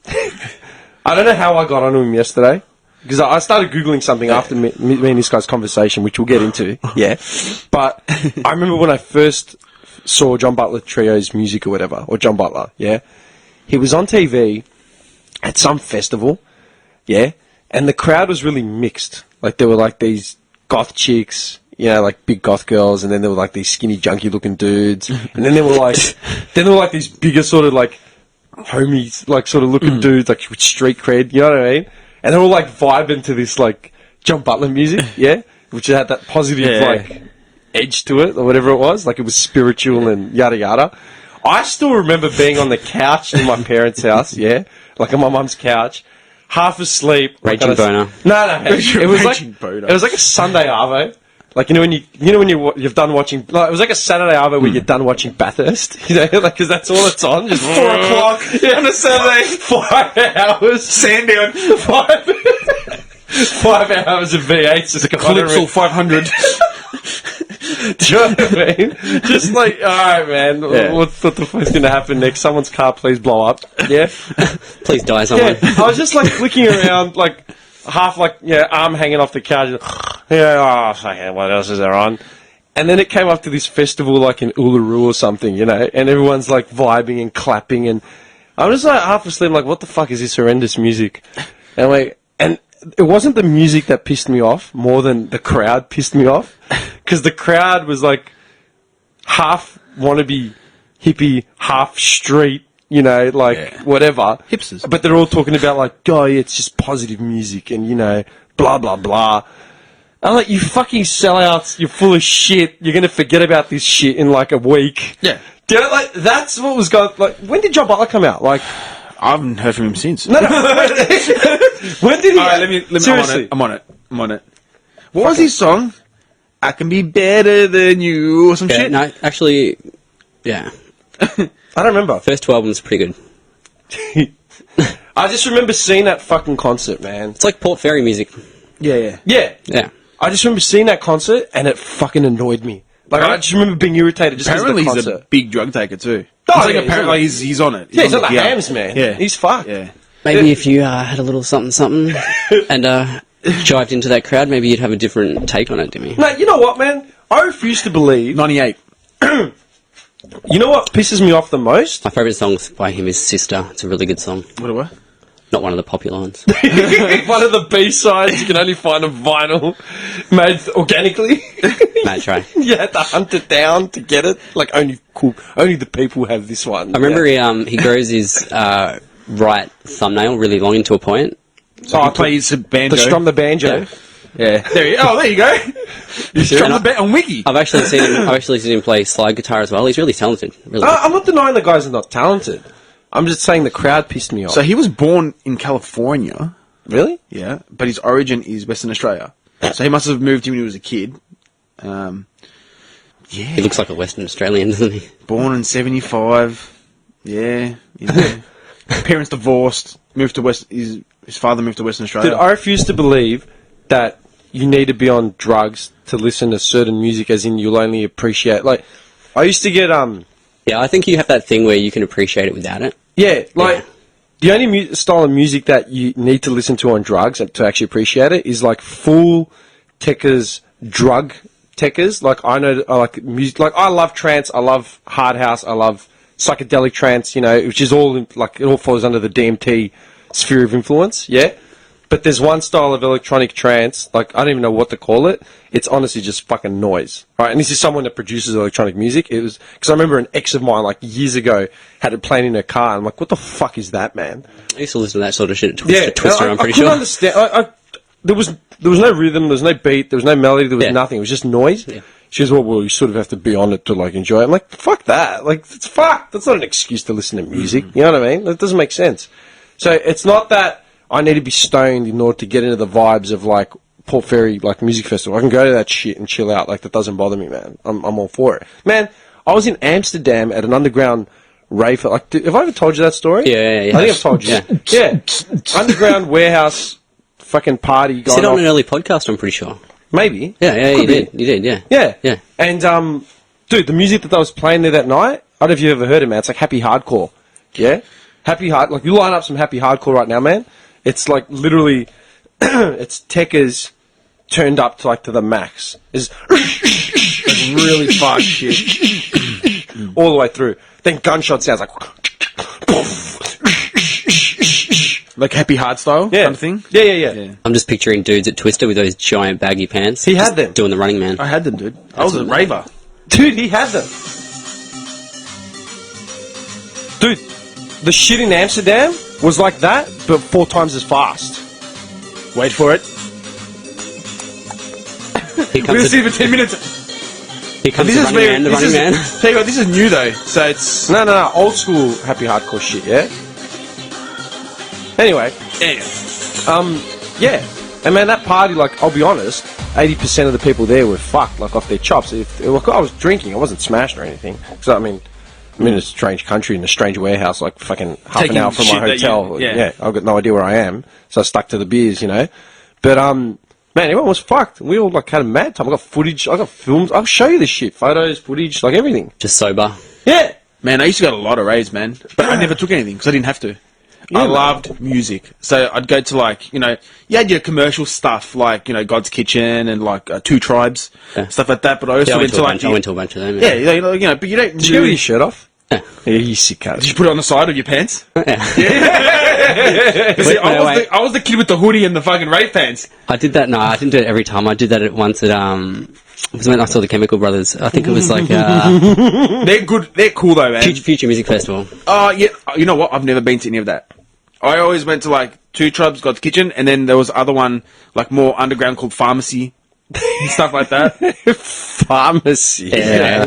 don't know how I got onto him yesterday, because I started Googling something after me and this guy's conversation, which we'll get into, yeah? But I remember when I first saw John Butler Trio's music or whatever, or John Butler, yeah? He was on TV at some festival, yeah? And the crowd was really mixed. Like, there were like these goth chicks, you know, like big goth girls, and then there were like these skinny, junky looking dudes, and then there were like these bigger sort of like homies, like sort of looking dudes, like with street cred, you know what I mean? And they're all like vibing to this like John Butler music, yeah, which had that positive like edge to it or whatever it was, like it was spiritual and yada yada. I still remember being on the couch in my parents' house, yeah, like on my mum's couch, half asleep, Raging boner. No, it was like Raging boner. it was like a Sunday arvo. Like, you know when you've done watching, like, it was like a Saturday arvo where you're done watching Bathurst, you know, like, because that's all it's on, just 4 o'clock on a Saturday, 5 hours, Sandown. 5 hours of V8s just Calypso 500. Do you know what I mean? Just like, alright, man, what the fuck's gonna happen next? Someone's car, please blow up, yeah? Please die someone. Yeah, I was just like flicking around, like, half like, arm hanging off the couch. Oh, fucking, what else is there on? And then it came up to this festival, like in Uluru or something, you know, and everyone's like vibing and clapping, and I'm just like half asleep, like, what the fuck is this horrendous music? And like, and it wasn't the music that pissed me off more than the crowd pissed me off, because the crowd was like half wannabe hippie, half street. You know, like, whatever. Hipsters. But they're all talking about, like, oh, yeah, it's just positive music and, you know, blah, blah, blah. I'm like, you fucking sellouts, you're full of shit. You're going to forget about this shit in, like, a week. Yeah. Do you know, like, that's what was going... Like, when did John Butler come out? Like... I haven't heard from him since. No. When did he... All right, let me Seriously. I'm on it. What was his song? I can be better than you, or some shit? No, actually, yeah. I don't remember. First 2 albums pretty good. I just remember seeing that fucking concert, man. It's like Port Fairy music. Yeah. Yeah. I just remember seeing that concert, and it fucking annoyed me. Like, I just remember being irritated just because of the Apparently concert. he's a big drug taker too. Oh, It's yeah, apparently he's on it. Yeah, he's on the yeah. hams, man. Yeah. He's fucked. Yeah. Maybe if you had a little something and jived into that crowd, maybe you'd have a different take on it, Dimmy. No, you know what, man? I refuse to believe... 98. You know what pisses me off the most? My favourite song by him is Sister. It's a really good song. What? Not one of the popular ones. One of the B-sides you can only find on vinyl, made organically. Mad try. You had to hunt it down to get it. Like, only the people have this one. I remember he grows his right thumbnail really long into a point. So he plays a banjo. To strum the banjo. Yeah. There you go. You strum the on Wiki. I've actually seen him play slide guitar as well. He's really talented. Really good. I'm not denying the guys are not talented. I'm just saying the crowd pissed me off. So he was born in California. Really? Yeah, but his origin is Western Australia. So he must have moved here when he was a kid. He looks like a Western Australian, doesn't he? Born in 75. Yeah, you know. Parents divorced. Moved to his father moved to Western Australia. Dude, I refuse to believe that you need to be on drugs to listen to certain music, as in you'll only appreciate... Like, I used to get... Yeah, I think you have that thing where you can appreciate it without it. Yeah, like... The only style of music that you need to listen to on drugs and to actually appreciate it is like full techers, drug techers. Like I like music, like I love trance, I love hard house, I love psychedelic trance, you know, which is all like, it all falls under the DMT sphere of influence, yeah? But there's one style of electronic trance, like I don't even know what to call it. It's honestly just fucking noise, right? And this is someone that produces electronic music. It was because I remember an ex of mine, like years ago, had it playing in her car. And I'm like, what the fuck is that, man? I used to listen to that sort of shit at Twister, I'm pretty I sure. couldn't understand. There was no rhythm, there was no beat, there was no melody, there was nothing. It was just noise. Yeah. She goes, well, you sort of have to be on it to like enjoy it. I'm like, fuck that. Like, it's fuck. That's not an excuse to listen to music. You know what I mean? That doesn't make sense. So it's not that I need to be stoned in order to get into the vibes of like Port Fairy like music festival. I can go to that shit and chill out. Like that doesn't bother me, man. I'm all for it, man. I was in Amsterdam at an underground rave. Like, have I ever told you that story? Yeah. I think I've told you. Yeah. Underground warehouse fucking party. Said on an early podcast, I'm pretty sure. Maybe. Yeah, you did. You did, yeah. Yeah. And dude, the music that I was playing there that night, I don't know if you ever heard it, man. It's like happy hardcore. Yeah. Like you line up some happy hardcore right now, man. It's like literally, it's techers turned up to like to the max. It's like really fast shit all the way through. Then gunshot sounds like happy hard style kind of thing. Yeah. I'm just picturing dudes at Twister with those giant baggy pants. He had them. Doing the Running Man. I had them, dude. I was a raver. Dude, he had them. Dude, the shit in Amsterdam was like that, but 4 times as fast. Wait for it. Here We'll comes see for 10 minutes. the Running Man. Tell you what, this is new though, so it's... No, old school happy hardcore shit, yeah? Anyway, yeah. And man, that party, like, I'll be honest, 80% of the people there were fucked, like, off their chops. Look, I was drinking, I wasn't smashed or anything. So, I mean, I'm in a strange country, in a strange warehouse, like, fucking half an hour from my hotel. Yeah, I've got no idea where I am, so I stuck to the beers, you know? But, man, everyone was fucked. We all, like, had a mad time. I got footage, I got films. I'll show you this shit. Photos, footage, like, everything. Just sober. Yeah. Man, I used to go to a lot of raves, man. But I never took anything, because I didn't have to. Yeah, I man. loved music. So I'd go to, like, you know, you had your commercial stuff, like, you know, God's Kitchen and, like, Two Tribes, stuff like that. But I also I went to, like... I went to a bunch of them. Yeah, you know, but you don't... Did you go with your shirt off? Yeah. Yeah, you sick cunt. Did you put it on the side of your pants? Yeah. See, I was the kid with the hoodie and the fucking rave pants. I did that. No, I didn't do it every time. I did that once at it was when I saw the Chemical Brothers. I think it was like They're good. They're cool though, man. Future Music Festival. Oh yeah. You know what? I've never been to any of that. I always went to like Two Tribes, God's Kitchen, and then there was other one like more underground called Pharmacy. Stuff like that. Pharmacy. Yeah.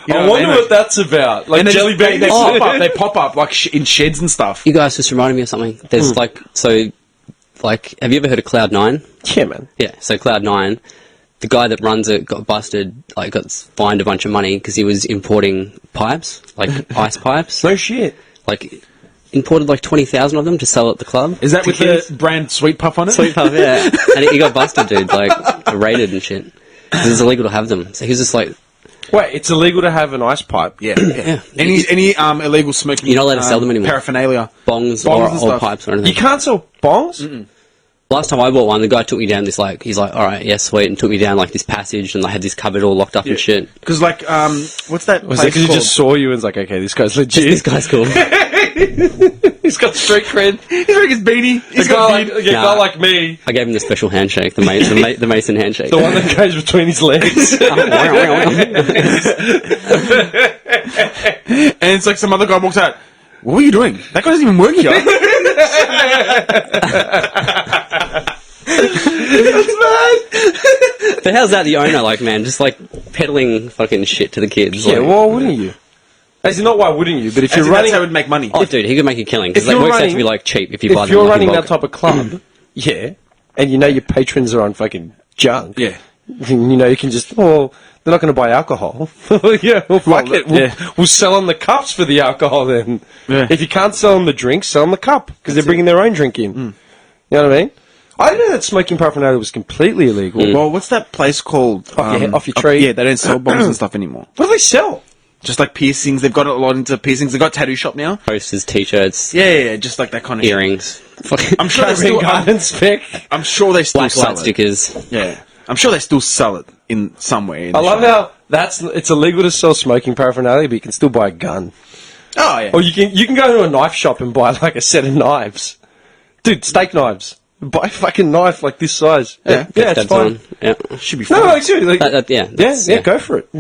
You know I wonder mean? what that's about. Like And jelly they beans. pop up. They pop up like in sheds and stuff. You guys just reminded me of something. There's have you ever heard of Cloud9? Yeah, man. Yeah, so Cloud9, the guy that runs it got busted, like got fined a bunch of money because he was importing pipes, like ice pipes. No shit. Like imported like 20,000 of them to sell at the club. Is that to with kids. the brand Sweet Puff on it? Sweet Puff, yeah. And he got busted, dude, like, raided and shit. 'Cause it's illegal to have them. So he was just like, Wait, it's illegal to have an ice pipe? Yeah. yeah. Any illegal smoking? You're not allowed to sell them anymore. Paraphernalia. Bongs and or stuff. pipes or anything. You can't sell bongs? Last time I bought one, the guy took me down this, like, he's like, alright, yeah, sweet, and took me down, like, this passage, and I had this cupboard all locked up and shit. Because, like, what's that Was place it because he called? just saw you and was like, okay, this guy's legit? This guy's cool. He's got street cred. He's wearing his beanie. He's A got guy a beard. like, a guy like me. I gave him the special handshake, the Mason handshake. The one that goes between his legs. And it's like some other guy walks out. What are you doing? That guy doesn't even work here. But how's that the owner, like, man? Just, like, peddling fucking shit to the kids. Yeah, like, why wouldn't you? As in, not why wouldn't you, but if As you're in, running... that's how he'd make money. oh, dude, he could make a killing, because If it you're works out to running- be, like, cheap if you buy If them you're like, running in that bulk. type of club, yeah, and you know your patrons are on fucking junk, Yeah. you know, you can just, well, they're not going to buy alcohol. Yeah, well, fuck it. We'll sell them the cups for the alcohol then. Yeah. If you can't sell them the drink, sell them the cup, because they're bringing their own drink in. You know what I mean? I didn't know that smoking paraphernalia was completely illegal. Well, what's that place called? Off your tree. Yeah, they don't sell bombs and stuff anymore. What do they sell? Just like piercings. They've got a lot into piercings. They've got tattoo shop now. Posters, t-shirts, Yeah, just like that kind of earrings. Fucking I'm sure they still. Garden spec. I'm sure they still black sell light it. stickers. Yeah, I'm sure they still sell it in somewhere. In I the love shop. how it's illegal to sell smoking paraphernalia, but you can still buy a gun. Oh yeah. Or you can go to a knife shop and buy like a set of knives. Dude, steak knives. Buy a fucking knife like this size. Yeah. Yeah, it's That's fine. on. Yeah. Should be fine. No, like, seriously. Like, Yeah. yeah, go for it.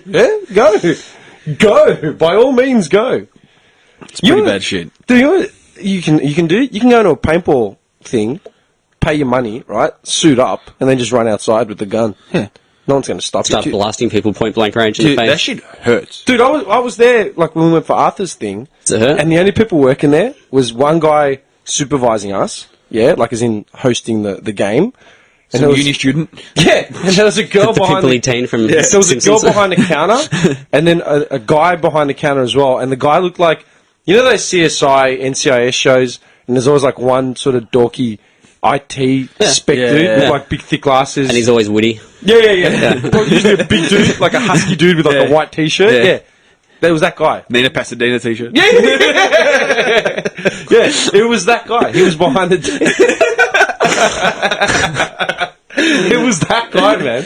Yeah, go. Go. By all means, go. It's pretty bad shit. Do you know what you can do? You can go to a paintball thing, pay your money, right? Suit up, and then just run outside with the gun. Yeah. No one's going to stop Start you. blasting people point blank range in Dude, the that face. shit hurts. Dude, I was there like when we went for Arthur's thing, Does it hurt? and the only people working there was one guy supervising us. Yeah, like as in hosting the game. And Some there was, uni student. yeah, and there was a girl the behind people teen from there was a girl Simpsons. behind the counter, and then a guy behind the counter as well. And the guy looked like, you know, those CSI, NCIS shows, and there's always like one sort of dorky IT spec Yeah, dude yeah, with yeah. like big thick glasses. And he's always witty. yeah. Well, usually a big dude, like a husky dude with like a white t-shirt. Yeah. Yeah, there was that guy. Nina Pasadena t-shirt. Yeah, it was that guy. He was behind the It was that guy, man.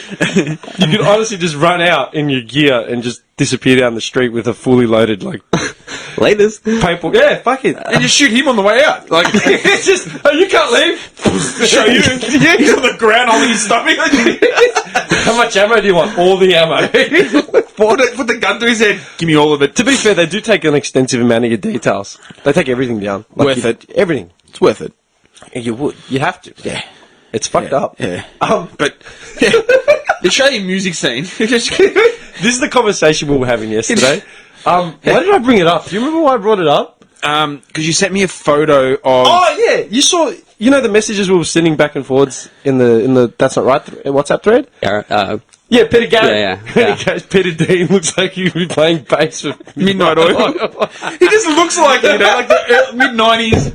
You could honestly just run out in your gear and just disappear down the street with a fully loaded, like, Latest. paintball. Yeah, fuck it. And just shoot him on the way out. Like, It's just, oh, you can't leave. show you. Yeah, he's on the ground holding his stomach. How much ammo do you want? All the ammo. Put the gun to his head. Give me all of it. To be fair, they do take an extensive amount of your details. They take everything down. Worth it. Everything. It's worth it. You would. You have to. Yeah. It's fucked up. Yeah. But The Australian music scene. this is the conversation we were having yesterday. Why did I bring it up? Do you remember why I brought it up? Because you sent me a photo of. Oh yeah, you saw. You know the messages we were sending back and forwards in the That's Not Right WhatsApp thread. Yeah, Peter Garrett. Yeah. Peter Dean looks like he'd be playing bass for Midnight Oil. He just looks like it, you know, like the mid-90s.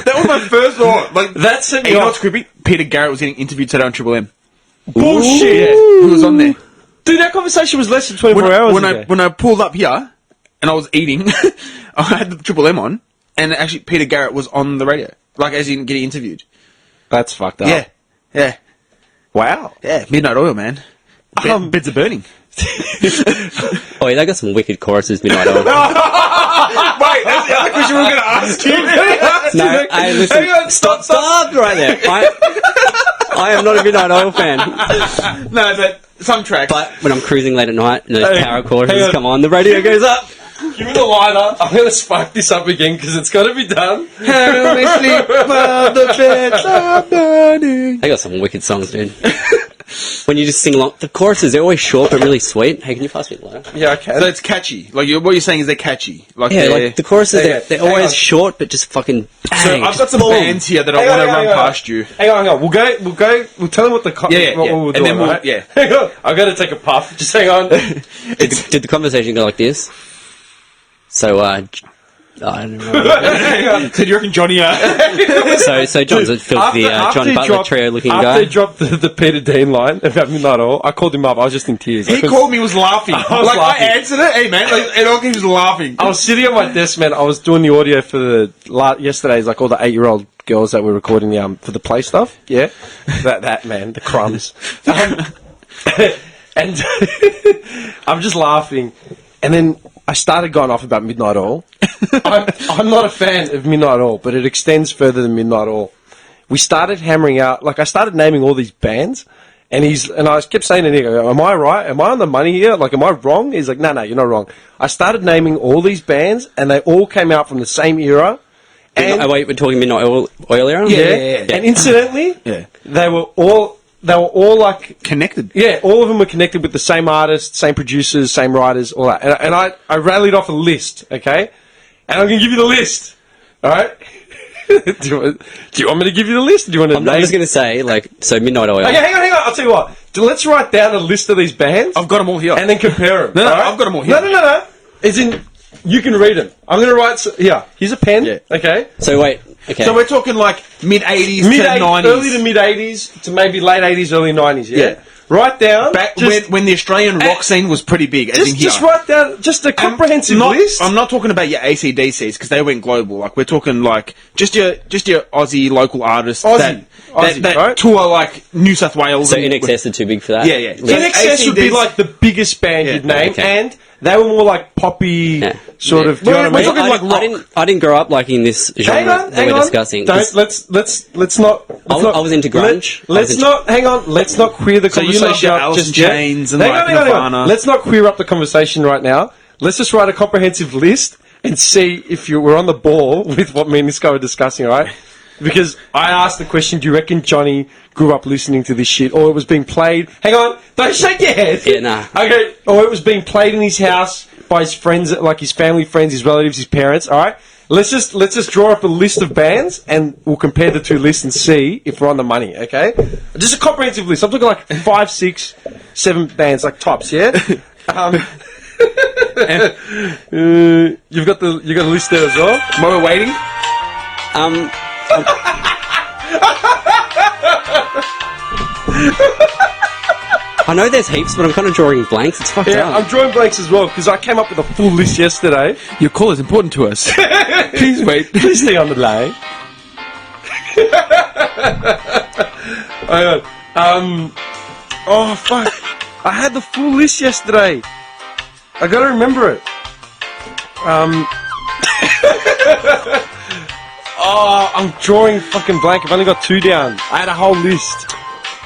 That was my first thought. Like, That's it. you know what's creepy? Peter Garrett was getting interviewed today on Triple M. Bullshit. He was on there. Dude, that conversation was less than 24 hours ago. When I pulled up here and I was eating, I had the Triple M on, and actually Peter Garrett was on the radio, like as in getting interviewed. That's fucked up. Yeah. Wow. Yeah, Midnight Oil, man. Beds are burning. Oh, yeah, they got some wicked choruses, Midnight Oil. Wait, that's the other question we were going to ask you. No, hey, listen. Hang on, stop. Right there. I am not a Midnight Oil fan. No, but some tracks. But when I'm cruising late at night and those Hey, power hang choruses on. come on, the radio goes up. Give me the lighter. I'm going to spark this up again because it's got to be done. Help me sleep while the beds are burning. They got some wicked songs, dude. When you just sing along, the choruses, they're always short but really sweet. Hey, can you pass me the lighter? Yeah, okay. So it's catchy. Like what you're saying is they're catchy. Like Yeah, they're, like the choruses, they're hang always on. short but just fucking bang. So I've got some bands here that I Hang want on, to hang run on. past you. Hang on. We'll tell them what the what Yeah. we're And doing, then we'll- right? yeah. Hang on. I've got to take a puff. Just hang on. Did the conversation go like this? So, I don't know. So do you reckon Johnny? So John's a filthy John Butler trio-looking guy. After he dropped the Peter Dean line about Midnight Oil, I called him up. I was just in tears. He called me, was laughing. was like laughing. I answered it, hey man, like, and all he was laughing. I was sitting at my desk, man. I was doing the audio for the yesterday's, like all the 8-year-old girls that were recording the for the play stuff. Yeah, that man, the crumbs. And I'm just laughing, and then I started going off about Midnight Oil. I'm not a fan of Midnight Oil, but it extends further than Midnight Oil. We started hammering out, like I started naming all these bands, and I kept saying to Nick, am I right? Am I on the money here? Like, am I wrong? He's like, no, you're not wrong. I started naming all these bands, and they all came out from the same era. And wait, we're talking Midnight Oil era? yeah. And incidentally, Yeah. they were all like Connected. yeah, all of them were connected with the same artists, same producers, same writers, all that. And I rallied off a list, okay? And I'm going to give you the list, all right? do you want me to give you the list? Or do you want to I'm just going to say, so Midnight Oil. Okay, hang on. I'll tell you what. Let's write down a list of these bands. I've got them all here. And then compare them. No, all right? I've got them all here. No. As in, you can read them. I'm going to write... here, here's a pen, Yeah. okay? So wait, okay. So we're talking like mid-80s to 90s. Early to mid-80s to maybe late 80s, early 90s, yeah? Write down... Back just, when the Australian rock scene was pretty big, as in here. just write down just a comprehensive list. I'm not talking about your AC/DCs because they went global. Like we're talking like just your Aussie local artists Aussie, that right? tour like New South Wales. So and- In Excess are too big for that? Yeah. In Excess would be AC/DC like the biggest band Yeah, you'd name, okay. and they were more like poppy, sort of. Do you know what I We're mean? talking like rock. I didn't grow up liking this genre that we're discussing. Don't, let's not. I was into grunge. Let's not. Hang on. Let's not queer the So you conversation love your up Alice just in yet. Chains and Hang like on, hang on. Nirvana. Let's not queer up the conversation right now. Let's just write a comprehensive list and see if we're on the ball with what me and this guy were discussing. All right. Because I asked the question, do you reckon Johnny grew up listening to this shit, or it was being played... Hang on, don't shake your head. Yeah, nah. Okay, or it was being played in his house by his friends, like his family friends, his relatives, his parents, alright? Let's just draw up a list of bands, and we'll compare the two lists and see if we're on the money, okay? Just a comprehensive list. I'm talking like 5, 6, 7 bands, like tops, yeah? You've got the list there as well. While we're waiting, I know there's heaps, but I'm kind of drawing blanks. It's fucked Yeah, up. I'm drawing blanks as well because I came up with a full list yesterday. your call is important to us. Please wait. Please stay on the line. Hang on. Oh fuck! I had the full list yesterday. I gotta remember it. Oh, I'm drawing fucking blank. I've only got 2 down. I had a whole list.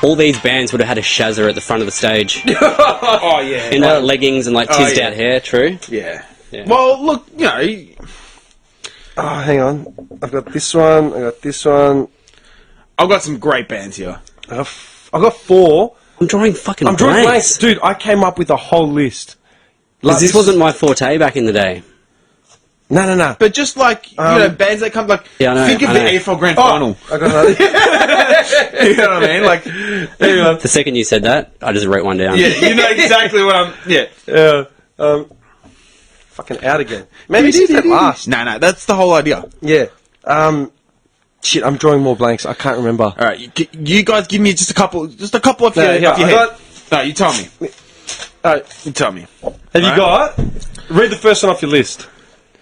All these bands would have had a shazza at the front of the stage. Oh yeah. In like leggings and like tizzed out hair, true? Yeah. Yeah. Well, look, you know, Oh, hang on. I've got this one. I got this one. I've got some great bands here. I've got 4. I'm drawing fucking I'm drawing blanks. blanks, dude. I came up with a whole list. Because this wasn't my forte back in the day. No. But just like, you know, bands that come, like, Yeah, I know, think of I the know. AFL Grand Final. I got another. You know what I mean? Like, The second you said that, I just wrote one down. yeah, you know exactly what I'm, yeah. Fucking out again. Maybe it's that last. No, that's the whole idea. Yeah. Shit, I'm drawing more blanks. I can't remember. All right, you guys give me just a couple of your, yeah, off your I head. got- No, you tell me. Alright, You tell me. have you got? Read the first one off your list.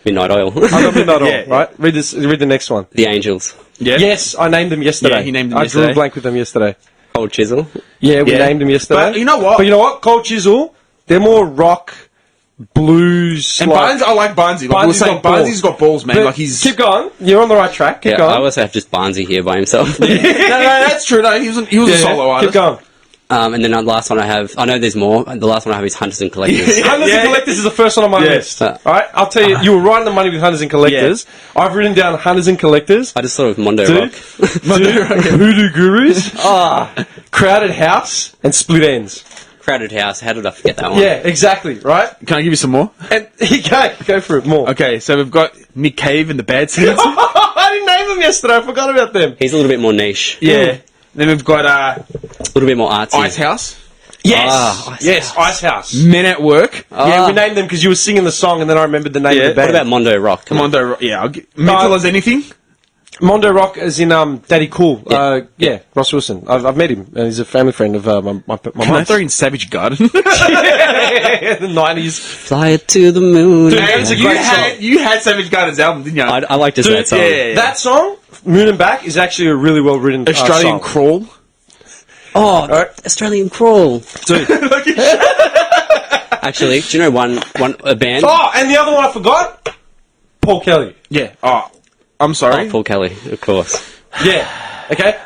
Midnight Oil. I got Midnight Oil, Yeah. right? Read the next one. The Angels. Yeah. Yes, I named them yesterday. Yeah, he named them I drew yesterday. a blank with them yesterday. Cold Chisel. Yeah, we Yeah. named them yesterday. But you know what? Cold Chisel, they're more rock, blues. And like, Barnes, I like Barnesy. Like we were Barnsy's saying, got balls. Barnesy's got balls, man. But Like he's. Keep going. You're on the right track. Keep Yeah, going. I also have just Barnesy here by himself. no, that's true. No, he was a solo artist. Keep going. And then the last one I have, I know there's more. The last one I have is Hunters and Collectors. Yeah. Hunters and Collectors is the first one on my list. Alright, I'll tell you, you were right on the money with Hunters and Collectors. I've written down Hunters and Collectors. I just thought of Mondo Dude. Rock. Hoodoo Gurus. Crowded House and Split Ends. Crowded House. How did I forget that one? Yeah, exactly, right? Can I give you some more? And go for it, more. Okay, so we've got Nick Cave and the Bad Seeds. I didn't name them yesterday, I forgot about them. He's a little bit more niche. Yeah. Then we've got A little bit more artsy. Ice House. Yes, yes, Ice House. Men at Work. Yeah, we named them because you were singing the song, and then I remembered the name of the What band. about Mondo Rock? Come on. Mondo Rock. Yeah, mental as anything. Mondo Rock is in Daddy Cool. Yeah. Ross Wilson. I've met him, and he's a family friend of my Can I mum's. throw in Savage Garden? The 90s. Fly it to the moon. Dude, it's a great song. You had Savage Garden's album, didn't you? I like to say that song. yeah. That song, Moon and Back, is actually a really well written Australian song. Crawl. Oh, Right. Australian Crawl. Dude. Actually, do you know a band? Oh, and the other one I forgot, Paul Kelly. Yeah. Oh, I'm sorry. Oh, Paul Kelly, of course. Yeah. Okay.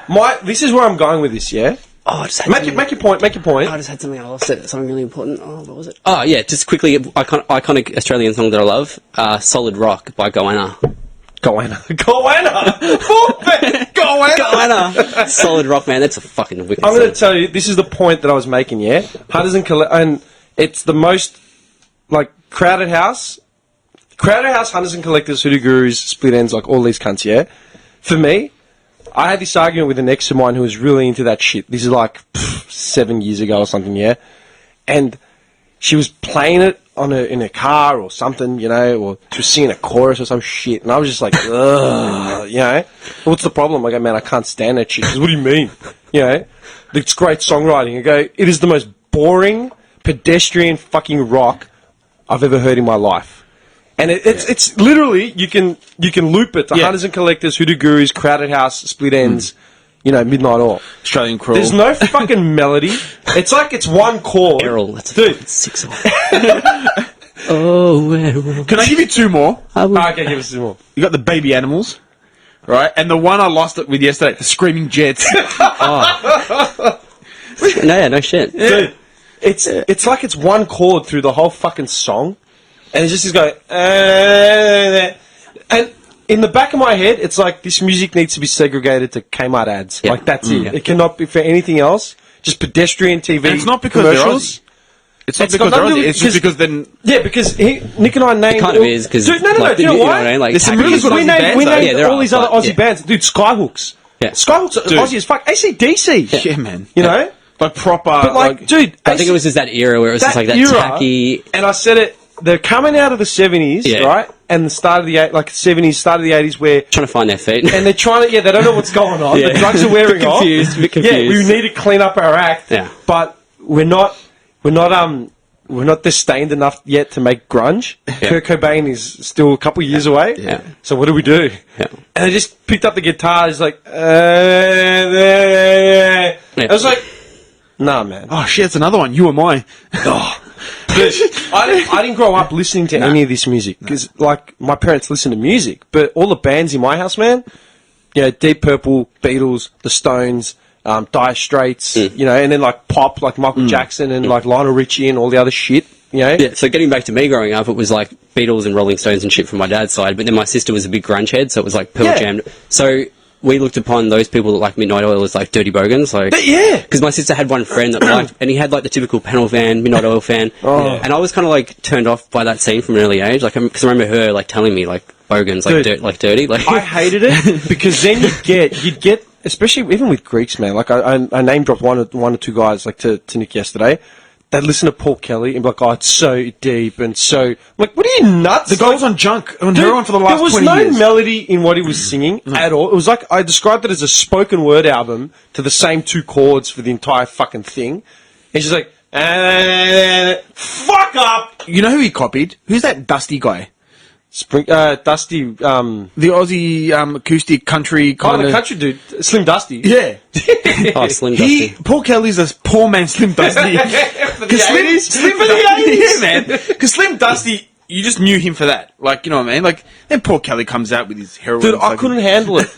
This is where I'm going with this. Yeah. Oh, I just had Make your point. Make your point. I just had something. I lost it. Something really important. Oh, what was it? Oh, yeah. Just quickly, iconic Australian song that I love. "Solid Rock" by Goanna. Goanna. Solid Rock, man. That's a fucking wicked I'm going to song. tell you, this is the point that I was making, yeah? Hunters and it's the most, like, Crowded House, Hunters and Collectors, Hoodoo Gurus, Split Ends, like, all these cunts, yeah? For me, I had this argument with an ex of mine who was really into that shit. This is like 7 years ago or something, yeah? And she was playing it in a car or something, you know, or she was singing a chorus or some shit, and I was just like, ugh, you know? What's the problem? I go, man, I can't stand that shit. She goes, what do you mean? You know? It's great songwriting. I go, it is the most boring, pedestrian fucking rock I've ever heard in my life. And it's literally, you can loop it to Hunters and Collectors, Hoodoo Gurus, Crowded House, Split Ends, you know, Midnight Oil. Australian Crawl. There's no fucking melody. It's like it's one chord. Errol, that's a Dude. fucking sick song. Oh, Errol. Can I give you two more? Okay, give us some more. You got the Baby Animals, right? And the one I lost it with yesterday, the Screaming Jets. No shit. Dude, it's like it's one chord through the whole fucking song, and it just is going, and in the back of my head, it's like this music needs to be segregated to Kmart ads. Yeah. Like that's it. Yeah. It cannot be for anything else. Just pedestrian TV. And it's not because they're commercials. Aussie. It's not It's because got they're nothing Aussie. to- It's just because then... Yeah, because Nick and I named... It kind of is, because... Dude, no, do you know what why? I mean? Like, There's some really good We Aussie named, bands, we though. named Yeah, there all are, these other but, Aussie yeah. bands. Dude, Skyhooks. Yeah. Skyhooks are Aussie as fuck. AC/DC. Yeah, man. You know? Like proper... But like, dude... I think it was just that era where it was just like that era, tacky... And I said it, they're coming out of the 70s, Yeah. right? And the start of the 70s, start of the 80s, where... Trying to find their feet. And they're trying to... Yeah, they don't know what's going on. Yeah. The drugs are wearing off. A bit confused. Yeah, we need to clean up our act. Yeah. But we're not disdained enough yet to make grunge. Yeah. Kurt Cobain is still a couple years away. Yeah. So what do we do? Yeah. And I just picked up the guitar. It's like, I was like, nah, man. Oh, shit, it's another one. You Am I. I didn't grow up listening to any of this music because, like, my parents listen to music, but all the bands in my house, man, you know, Deep Purple, Beatles, The Stones, Dire Straits, you know, and then like pop, like Michael Jackson and like Lionel Richie and all the other shit, you know. Yeah, so getting back to me growing up, it was like Beatles and Rolling Stones and shit from my dad's side, but then my sister was a big grunge head, so it was like Pearl Yeah. Jam. So we looked upon those people that like Midnight Oil as like dirty bogans, like... Yeah. Because my sister had one friend that liked, and he had like the typical Panel fan, Midnight Oil fan, and I was kind of like turned off by that scene from an early age, like, because I remember her like telling me like bogans, like, Dude, dirty, like... I hated it because then you'd get, especially even with Greeks, man. Like I name dropped one or two guys like to Nick yesterday. They'd listen to Paul Kelly and be like, "Oh, it's so deep and so." I'm like, what are you nuts? The guy was on junk, on heroin for the last 20 years. There was no melody in what he was singing at all. It was like I described it as a spoken word album to the same two chords for the entire fucking thing. And she's like, "Fuck up." You know who he copied? Who's that Dusty guy? Dusty, The Aussie acoustic country kind the of... country dude, Slim Dusty. Yeah. Oh, Slim Dusty. Paul Kelly's a poor man Slim Dusty. For the 80s? Slim For the 80s? Yeah, man. Because Slim Dusty, you just knew him for that. Like, you know what I mean? Like, then Paul Kelly comes out with his heroin. Dude, I couldn't handle it.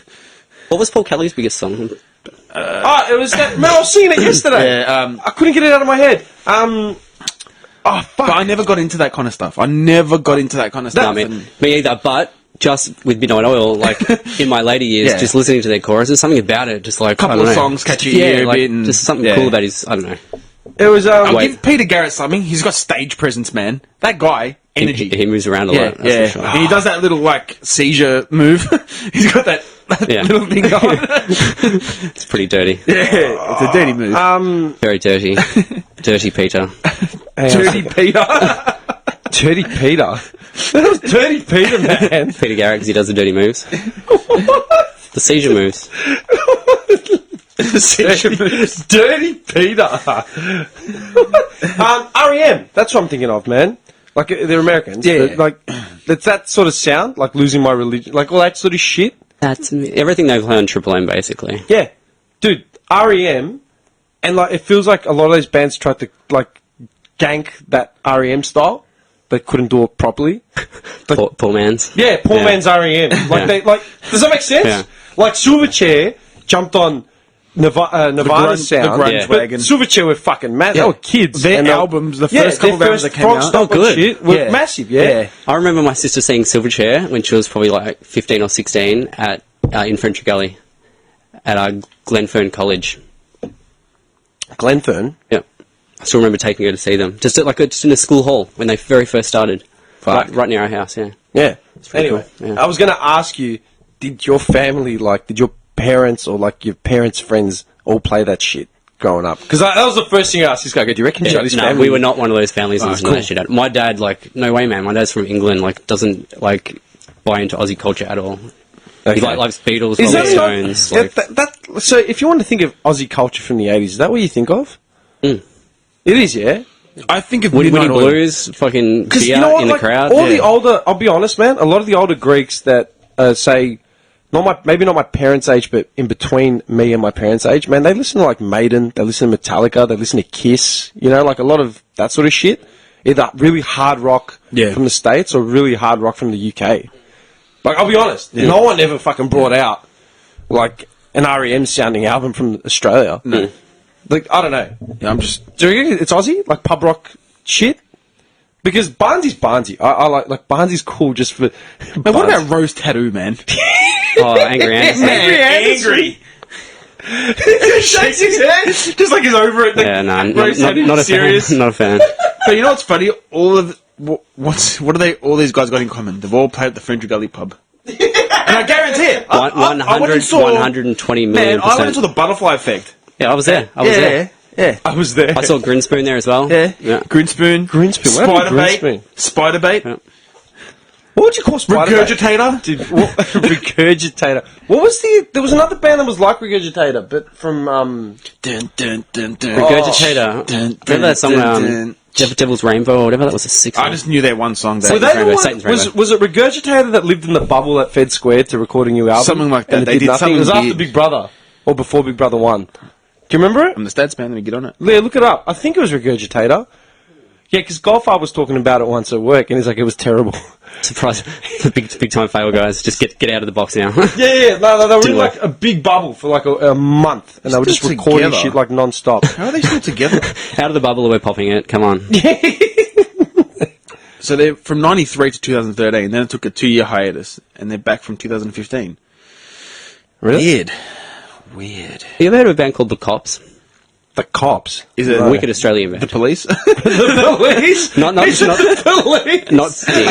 What was Paul Kelly's biggest song? It was that. Man, I was singing it yesterday. Yeah, I couldn't get it out of my head. Oh, fuck. But I never got into that kind of stuff. I never got into that kind of stuff. I mean, me either, but just with Midnight Oil, like, in my later years, Yeah. just listening to their choruses, something about it, just like, Couple I don't of know. songs catch your Yeah, ear a like, bit and- just something yeah. cool about his, I don't know. It was, I'll Wait. give Peter Garrett something. He's got stage presence, man. That guy, energy. He moves around a Yeah, lot, that's yeah. for sure. And he does that little, like, seizure move. He's got that Yeah. little thing going. It's pretty dirty. Yeah, it's a dirty move. Very dirty. Dirty Peter. Dirty Peter. Dirty Peter. That was Dirty Peter, man. Peter Garrett, because he does the dirty moves. The seizure moves. Dirty Peter. REM. That's what I'm thinking of, man. Like, they're Americans. Yeah. But, like, it's that sort of sound, like losing my religion, like all that sort of shit. That's everything they play on Triple M, basically. Yeah. Dude, REM, and like, it feels like a lot of those bands tried to, like, gank that REM style. They couldn't do it properly. Like, Poor man's. yeah, poor man's REM. Like, they, like, does that make sense? Yeah. Like, Silverchair jumped on Nirvana's sound. the grunge Yeah. But wagon. Silverchair were fucking mad. Yeah. They were kids. Their and they- albums, the first couple of albums that came Frog out. Stomp Oh, good. and shit were Yeah. massive, yeah. I remember my sister seeing Silverchair when she was probably like 15 or 16 at in French Gully at Glenfern College. Glenfern. Yep. I still remember taking her to see them. Just just in a school hall when they very first started. Fuck. Right near our house, yeah. Yeah. pretty Anyway, cool, yeah. I was going to ask you, did your family, like, did your parents or, like, your parents' friends all play that shit growing up? Because that was the first thing I asked this guy. Do you reckon his No, family? we were not one of those families that listened to cool. that shit. My dad, like, no way, man. My dad's from England, like, doesn't, like, buy into Aussie culture at all. Okay. He likes Beatles, Is Rolling that Stones. not, Like, so if you want to think of Aussie culture from the 80s, is that what you think of? Mm. It is, yeah? I think of Woody Midnight Oil. Blues, fucking Because beer you know what, in like, the crowd. all Yeah. the older, I'll be honest, man, a lot of the older Greeks that say, maybe not my parents' age, but in between me and my parents' age, man, they listen to like Maiden, they listen to Metallica, they listen to Kiss, you know, like a lot of that sort of shit. Either really hard rock Yeah. from the States or really hard rock from the UK. Like, I'll be honest, no one ever fucking brought out like an REM sounding album from Australia. No. Like, I don't know. Yeah, I'm just... Do you reckon it's Aussie? Like pub rock shit? Because Barnsy's Barnsy. I like Barnsy's cool just for... Man, what about Rose Tattoo, man? Oh, Angry Anderson. Angry. Shakes his head, just like he's over it. Like, Yeah, no, Rose Tattoo, not a serious. fan. Not a fan. But you know what's funny? All of... What do they... All these guys got in common? They've all played at the French Gully pub. And I guarantee it. I went and saw... 120 million Man, I went and saw percent. the Butterfly Effect. Yeah, I was there. I was there. Yeah. I was there. I saw Grinspoon there as well. Yeah. Yeah. Grinspoon. Grinspoon. What happened to Spiderbait. Spiderbait. Yeah. What would you call Spiderbait? Regurgitator. Dude, Regurgitator. What was the... There was another band that was like Regurgitator, but from... Dun, dun, dun, dun. Regurgitator. Remember that song, Devil's Rainbow or whatever? That was a sick song. I just knew that one song. Were That they the Rainbow, one, Satan's was, Rainbow. was it Regurgitator that lived in the bubble at Fed Square to record a new album? Something like that. And it They did nothing? It was something after weird. Big Brother, or before Big Brother 1. Do you remember it? I'm the stats man. Let me get on it. Yeah, look it up. I think it was Regurgitator. Yeah, because Golfar was talking about it once at work, and he's like, it was terrible. Surprise. big time fail, guys. Just get out of the box now. Yeah, no, they were in Didn't like a big bubble for like a month, and they were just Still recording together. shit like non-stop. How are they still together? Out of the bubble, we're popping it. Come on. So they're from 93 to 2013. Then it took a 2-year hiatus, and they're back from 2015. Really? Weird. You ever heard of a band called The Cops? The Cops. Is it No. Wicked Australian band. the police? The police? Not The police? not Sting.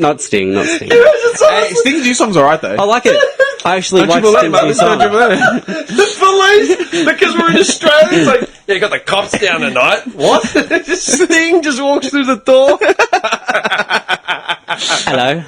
not Sting. Not Sting. Hey, Sting's new song's alright though. I like it. I actually like Don't you Sting's believe new it? song. Don't you believe it? The police? Because we're in Australia, it's like, yeah, you got the cops down tonight. What? Sting just walks through the door. Hello.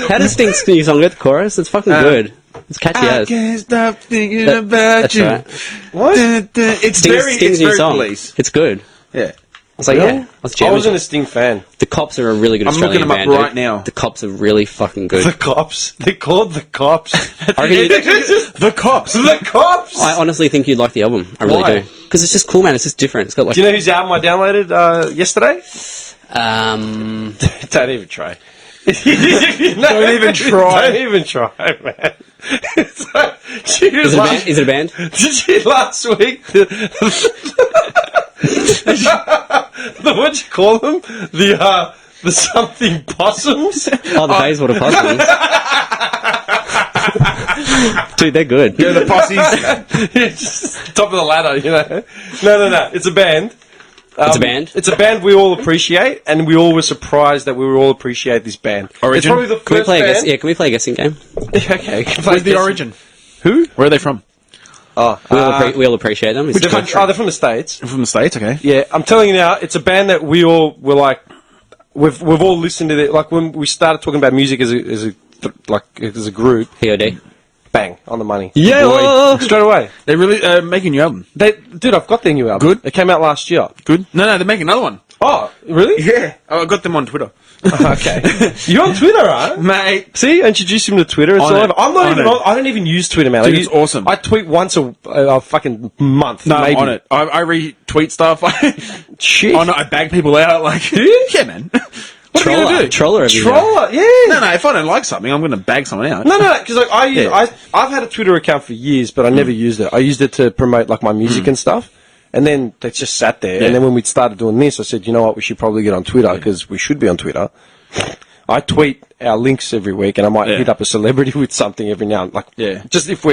How does Sting's new song get the chorus? It's fucking good. It's catchy I as. can't stop thinking That- about that's you. right. What? It's Sting's it's new very song. police. It's good. Yeah. I was like, Really? yeah. I was I jamming. wasn't a Sting fan. The Cops are a really good I'm Australian looking them band. up right dude. now. The Cops are really fucking good. The cops. They're called the cops. I reckon The cops. The cops! I honestly think you'd like the album. I really Why? do. Because it's just cool, man. It's just different. It's got like. Do you know whose album I downloaded yesterday? Don't even try. Don't even try. Don't even try, man. It's like, Is it a band? Did you last week? What'd you call them? The something possums? Oh, the Bayswater Possums. Dude, they're good. Yeah, the posses. It's just top of the ladder, you know. No. It's a band. It's a band? It's a band we all appreciate, and we all were surprised that we would all appreciate this band. Origin? It's probably the Can we first play a band. guess? Yeah, can we play a guessing game? Okay. Where's the origin? Who? Where are they from? Oh, We all appreciate them. It's which country? Oh, they're from the States. From the States, okay. Yeah, I'm telling you now, it's a band that we all were like, we've all listened to it. Like when we started talking about music as a group, POD. bang on the money. Yeah. Boy, straight away. They're really making a new album. Dude, I've got their new album. Good. It came out last year. Good. No, they're making another one. Oh, really? Yeah. Oh, I got them on Twitter. Okay. You're on Twitter, right? Mate. See, introduce him to Twitter. It's On all it. over. I'm not On even it. on. I don't even use Twitter, man. Dude, I it's awesome. I tweet once a fucking month. No, maybe. I'm on it. I retweet stuff. Shit. I bag people out. Like, yeah, man. What are you going to do? Troller of you. Troller, yeah. No, if I don't like something, I'm going to bag someone out. No, because like Yeah. I've had a Twitter account for years, but I never used it. I used it to promote like my music and stuff, and then they just sat there. Yeah. And then when we started doing this, I said, you know what, we should probably get on Twitter because we should be on Twitter. I tweet our links every week, and I might hit up a celebrity with something every now and like just if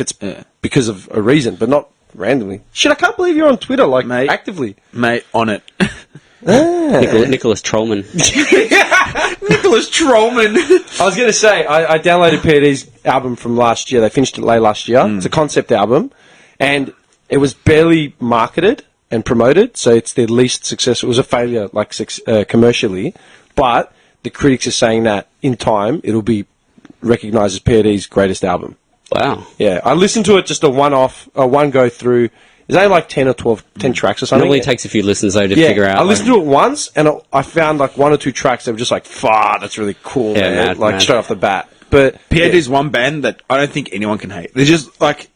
it's because of a reason, but not randomly. Shit, I can't believe you're on Twitter like Mate. actively. Mate, on it. Nicholas Trollman. Nicholas Trollman. I was going to say, I downloaded PD's album from last year. They finished it late last year. It's a concept album, and it was barely marketed and promoted, so it's their least successful. It was a failure, like commercially, but the critics are saying that in time it'll be recognised as PD's greatest album. Wow. Yeah, I listened to it just a one go through. It's only like 10 tracks or something. Normally takes a few listens though to figure out. I listened to it once, and I found like one or two tracks that were just like, "Fuck, that's really cool, Yeah, man!" mad. Straight off the bat. But PAD is one band that I don't think anyone can hate. They're just like,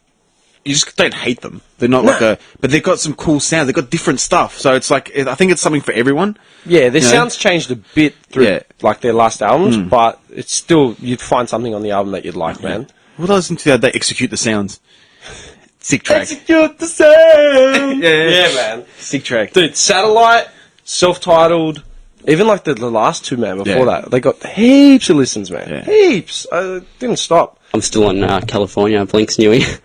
you just don't hate them. They're not but they've got some cool sounds. They've got different stuff. So it's like, I think it's something for everyone. yeah, their You know? sounds changed a bit through like their last albums, but it's still you'd find something on the album that you'd like, man. What did I listen to the other day? Execute the Sounds. Sick track. Execute the sound. Yeah, man. Sick track. Dude, Satellite, self-titled, even like the last two, man, before that, they got heaps of listens, man. Yeah. Heaps. I didn't stop. I'm still on California, Blink's Newie.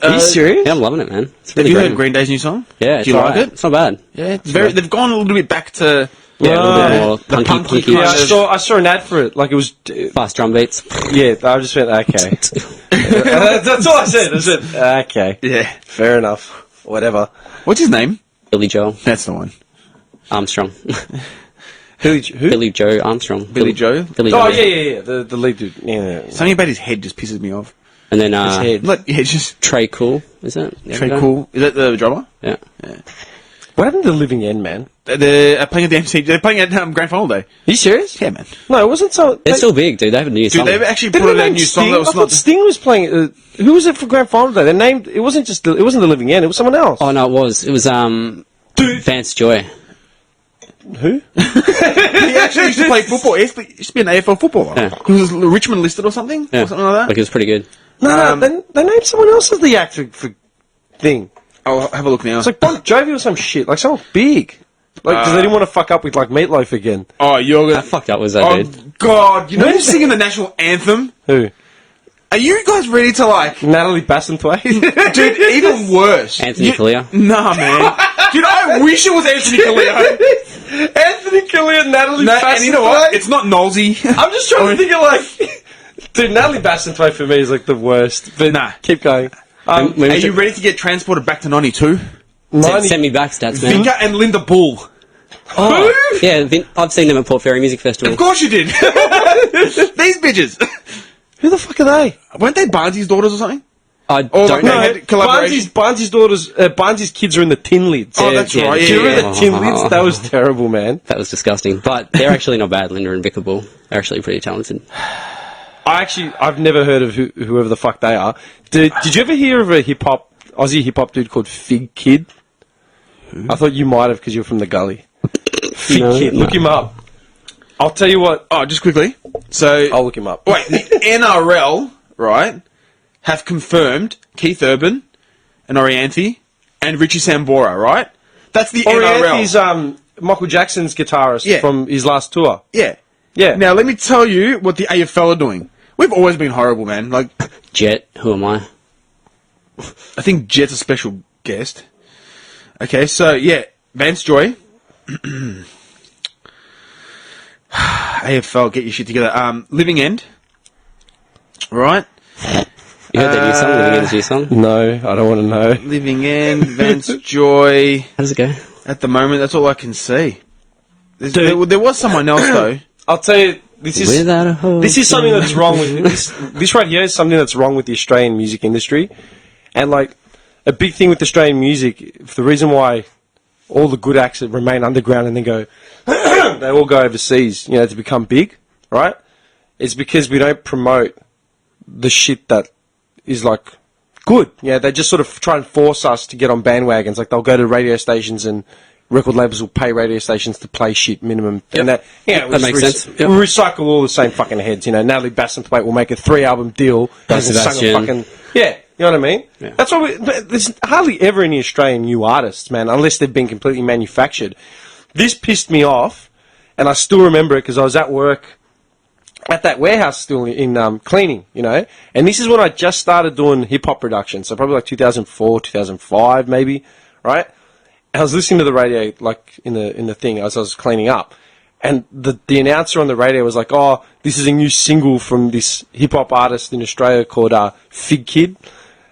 Are you serious? Yeah, I'm loving it, man. It's Have really you great. heard Green Day's new song? Yeah, Do you like it? It's not bad. Yeah, it's very. They've gone a little bit back to Yeah, a little bit more the punky punky. Yeah, kind I saw an ad for it. Like it was. Fast drum beats. Yeah, I just went, okay. That's all I said. I said, okay. Yeah. Fair enough. Whatever. What's his name? Billy Joel That's the one. Armstrong. Who? Billy Joe Armstrong. Billy Joe? Billy Oh, Joe. yeah. The lead dude. Yeah. Something about his head just pisses me off. And then His head. Like, yeah, just Trey Cool, is it? The Trey other guy? Cool. Is that the drummer? Yeah. What happened to the Living End, man? They're playing at the MC. They're playing at Grand Final Day. Are you serious? Yeah, man. No, it wasn't so. They're still big, dude. They have a new Dude, song. they've actually Didn't put they out a name new song Sting? that was I thought not. Sting was playing. Who was it for Grand Final Day? They named. It wasn't just. It wasn't the Living End. It was someone else. Oh, no, it was. It was, Vance Joy. Who? He actually used to play football. He used to be an AFL footballer. Yeah. He was Richmond listed or something? Yeah. Or something like that? Like, it was pretty good. No, they named someone else as the actor for thing. I'll have a look now. It's like Bon Jovi or some shit. Like someone big. Like because they didn't want to fuck up with like Meatloaf again. Oh, you're How gonna. fucked up was that, Oh, dude? God. You know who's singing the national anthem? Who? Are you guys ready to, like. Natalie Bassentway. Dude, even worse. Anthony Kalia. Nah, man. Dude, I wish it was Anthony Kalia. Anthony Kalia, Natalie Bassentway. And you know what? It's not Nolsey. I'm just trying to think of like. Dude, Natalie Bassentway for me is like the worst. But Nah. keep going. When we Are took- you ready to get transported back to 92? Send me back, stats, man. Vinka and Linda Bull. Oh, yeah, I've seen them at Port Fairy Music Festival. Of course you did. These bitches. Who the fuck are they? Weren't they Barnsley's daughters or something? I Oh, don't like know. they had collaboration. Barnsley's daughters, Barnsley's kids are in the Tin Lids. Oh, that's right. Do you Yeah, remember the Tin Lids? That was terrible, man. That was disgusting. But they're actually not bad, Linda and Vicar Bull. They're actually pretty talented. I've never heard of whoever the fuck they are. Did you ever hear of a Aussie hip hop dude called Fig Kid? I thought you might have because you're from the gully. Fig No, Kid, no. look him up. I'll tell you what. Oh, just quickly. So, I'll look him up. wait, the NRL, right, have confirmed Keith Urban and Orianthi and Richie Sambora, right? That's the NRL. He's Michael Jackson's guitarist Yeah. from his last tour. Yeah. Yeah. Now, let me tell you what the AFL are doing. We've always been horrible, man. Like, Jet, who am I? I think Jet's a special guest. Okay, so, yeah, Vance Joy. AFL, get your shit together. Living End. Right? You heard that new song, Living End's new song? No, I don't want to know. Living End, Vance Joy. How does it go? At the moment, that's all I can see. There was someone else, though. I'll tell you, this is something that's wrong with this right here is something that's wrong with the Australian music industry, and like a big thing with Australian music, the reason why all the good acts that remain underground and then go, they all go overseas, you know, to become big, right? It's because we don't promote the shit that is like good. Yeah, they just sort of try and force us to get on bandwagons. Like they'll go to radio stations and record labels will pay radio stations to play shit minimum. Yep. And that, that makes sense. We recycle all the same fucking heads. You know, Natalie Bassingthwaight will make a 3-album deal. Sebastian. Yeah, you know what I mean? Yeah. That's why there's hardly ever any Australian new artists, man, unless they've been completely manufactured. This pissed me off, and I still remember it because I was at work at that warehouse still in cleaning, you know, and this is when I just started doing hip-hop production, so probably like 2004, 2005 maybe, right? And I was listening to the radio, like, in the thing as I was cleaning up, and the announcer on the radio was like, oh, this is a new single from this hip-hop artist in Australia called Fig Kid.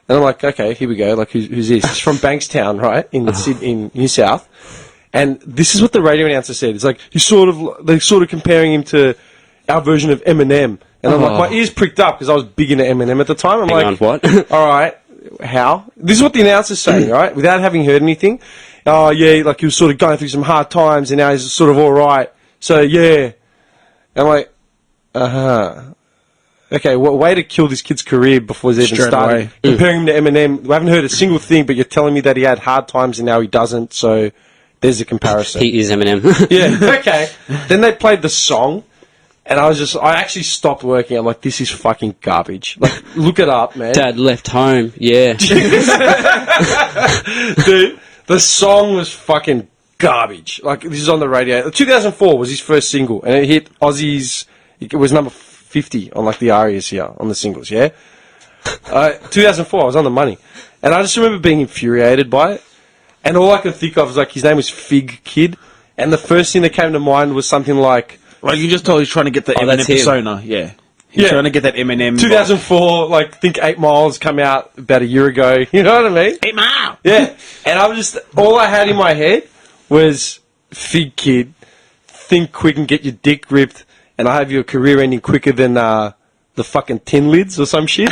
And I'm like, okay, here we go, like, who's this? It's from Bankstown, right, in New South. And this is what the radio announcer said. It's like, they're sort of comparing him to our version of Eminem. And I'm like, my ears pricked up because I was big into Eminem at the time. I'm Hang on, what? All right, how? This is what the announcer's saying, right? Without having heard anything. Oh, yeah, like he was sort of going through some hard times and now he's sort of all right. So, yeah. I'm like, okay, way to kill this kid's career before he's even started. Comparing him to Eminem. We haven't heard a single thing, but you're telling me that he had hard times and now he doesn't, so there's a comparison. He is Eminem. Yeah, okay. Then they played the song, and I actually stopped working. I'm like, this is fucking garbage. Like, look it up, man. Dad left home, yeah. Dude, the song was fucking garbage. Like, this is on the radio. 2004 was his first single, and it hit Aussies. It was number 50 on, like, the ARIAs here, on the singles, yeah? 2004, I was on the money. And I just remember being infuriated by it. And all I could think of was, like, his name was Fig Kid. And the first thing that came to mind was something like... Like, you just told he's trying to get the Eminem persona, yeah. He's trying to get that Eminem... 2004, like, think 8 Miles come out about a year ago. You know what I mean? 8 Mile! Yeah. And I was just... All I had in my head was Fig Kid, think quick and get your dick ripped, and I have your career ending quicker than the fucking tin lids or some shit.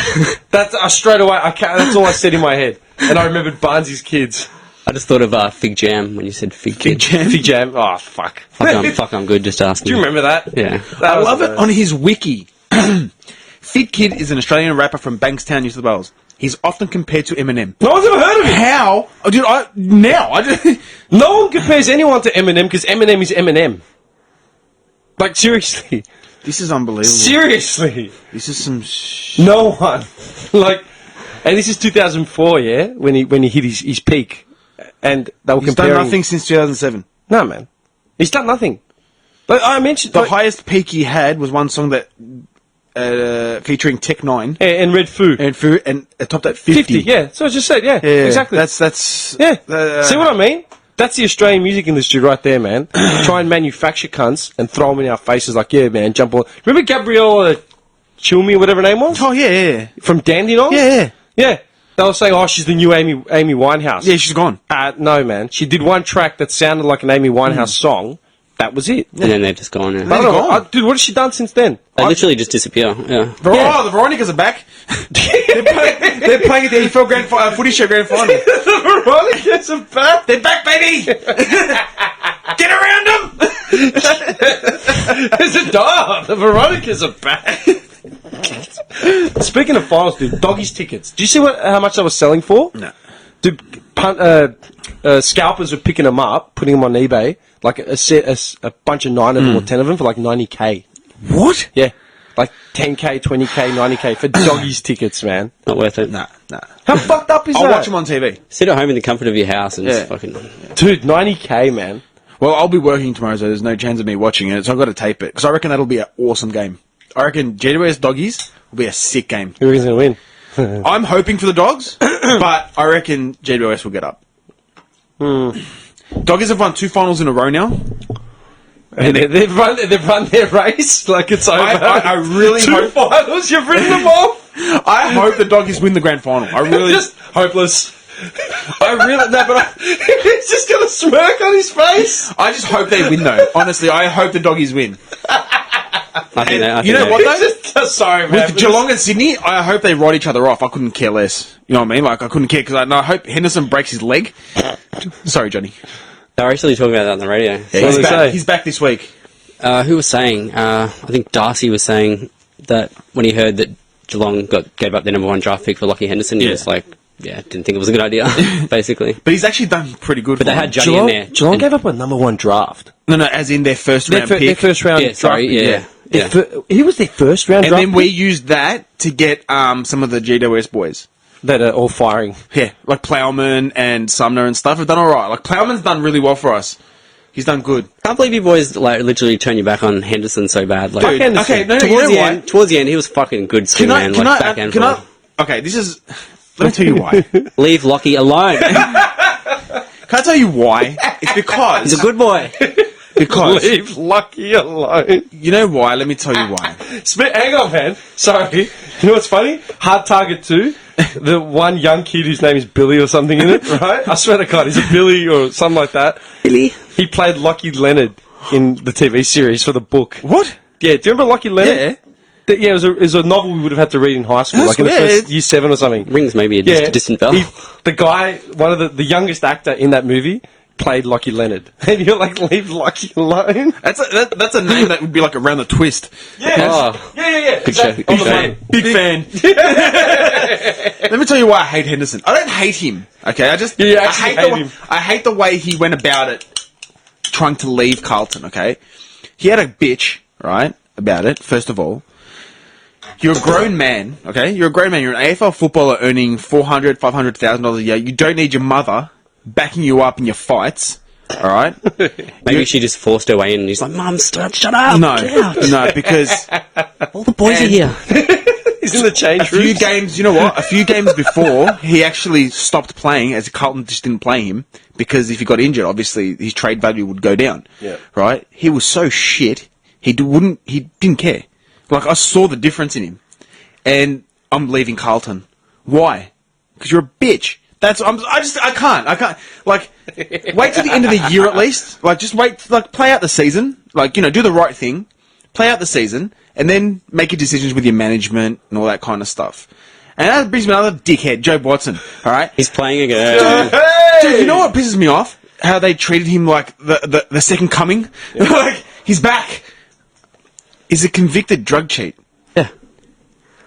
That's straight away. That's all I said in my head. And I remembered Barnsley's Kids. I just thought of Fig Jam when you said Fig Kid. Fig Jam? Oh, fuck. Fuck, I'm good, just asking. Do you remember that? Yeah. I love it on his wiki. Fig Kid is an Australian rapper from Bankstown, New South Wales. He's often compared to Eminem. No one's ever heard of him. How? Oh, dude, No one compares anyone to Eminem because Eminem is Eminem. Like, seriously. This is unbelievable. Seriously. This is some No one. Like, and this is 2004, yeah? When he hit his peak. And they were He's comparing... done nothing since 2007. No, man. He's done nothing. But I mentioned... The highest peak he had was one song that... featuring Tech 9. And Red Foo. And it topped at 50. Yeah. So I just said, yeah. Exactly. That's... Yeah. See what I mean? That's the Australian music industry right there, man. Try and manufacture cunts and throw them in our faces like, yeah, man, jump on... Remember Gabriella Chilmi, whatever her name was? Oh, yeah. From Dandenong? Yeah. Yeah. They were saying, oh, she's the new Amy Winehouse. Yeah, she's gone. No, man. She did one track that sounded like an Amy Winehouse song. That was it. And then they've just gone, yeah. I don't know. Dude, what has she done since then? They literally just disappear, yeah. Oh, the Veronicas are back. they're playing at the AFL footy show grand final. The Veronicas are back. They're back, baby. Get around them. There's a dog. The Veronicas are back. Speaking of finals, dude, doggies tickets. Do you see how much they were selling for? No. Dude, scalpers were picking them up, putting them on eBay, like a bunch of 9 of them or 10 of them for like 90k. What? Yeah. Like 10k, 20k, 90k for doggies tickets, man. Not worth it. Nah. How fucked up is that? I'll watch them on TV. Sit at home in the comfort of your house and just fucking... Dude, 90k, man. Well, I'll be working tomorrow, so there's no chance of me watching it, so I've got to tape it. Because I reckon that'll be an awesome game. I reckon GWS Doggies will be a sick game. Who is going to win? I'm hoping for the Dogs, but I reckon GWS will get up. Doggies have won 2 finals in a row now. And they've run their race like it's over. I really 2 hope... finals, you've written them off. I hope the Doggies win the grand final. I really... Just hopeless. I really... No, but he's just got a smirk on his face. I just hope they win, though. Honestly, I hope the Doggies win. You know what, though? Sorry, man. With Geelong and Sydney, I hope they ride each other off. I couldn't care less. You know what I mean? Like, I couldn't care, because I hope Henderson breaks his leg. Sorry, Johnny. They were actually talking about that on the radio. Yeah, he's back this week. Who was saying? I think Darcy was saying that when he heard that Geelong gave up their number 1 draft pick for Lockie Henderson, he was like, yeah, didn't think it was a good idea, basically. But he's actually done pretty good. But they had Juddy in there. Geelong gave up a number 1 draft. No, as in their first round pick. Their first round Yeah, sorry, draft. yeah. He was their first round And draft then we used that to get some of the GWS boys. that are all firing. Yeah, like Plowman and Sumner and stuff have done all right. Like, Plowman's done really well for us. He's done good. Can't believe you boys like literally turn your back on Henderson so bad. Like, Dude, okay, no, you towards know the why? end, towards the end, he was fucking good swing man. Okay, this is... Let me tell you why. Leave Lockie alone. Can I tell you why? It's because... He's a good boy. Because... Leave Lucky alone. You know why? Let me tell you why. Hang on, man. Sorry. You know what's funny? Hard Target 2. The one young kid whose name is Billy or something in it, right? I swear to God, he's a Billy or something like that. Billy? He played Lockie Leonard in the TV series for the book. What? Yeah, do you remember Lockie Leonard? Yeah. It was a novel we would have had to read in high school, like in the first year 7 or something. Rings maybe a distant bell. The guy, one of the youngest actor in that movie, played Lockie Leonard. And you're like, leave Lockie alone. That's a name that would be like around the twist. Yeah. Oh. Yeah. Good show. On the money. Big fan. Let me tell you why I hate Henderson. I don't hate him. Okay, I hate him. I hate the way he went about it, trying to leave Carlton. Okay, he had a bitch right about it. First of all, you're a grown man. Okay, you're a grown man. You're an AFL footballer earning $400,000 a year. You don't need your mother backing you up in your fights. All right. Maybe she just forced her way in and he's like, Mum, stop, shut up. No, get out. no, because All the boys are here. He's in the change a few games, you know what? A few games before, he actually stopped playing as Carlton just didn't play him because if he got injured, obviously his trade value would go down. Yeah. Right? He was so shit. He didn't care. Like, I saw the difference in him. And I'm leaving Carlton. Why? Because you're a bitch. I can't. Like, wait till the end of the year at least. Like, just wait, like, play out the season. Like, you know, do the right thing. Play out the season. And then make your decisions with your management and all that kind of stuff. And that brings me another dickhead, Joe Watson. All right? He's playing again. Dude, you know what pisses me off? How they treated him like the second coming. Yeah. Like, he's back. He's a convicted drug cheat. Yeah.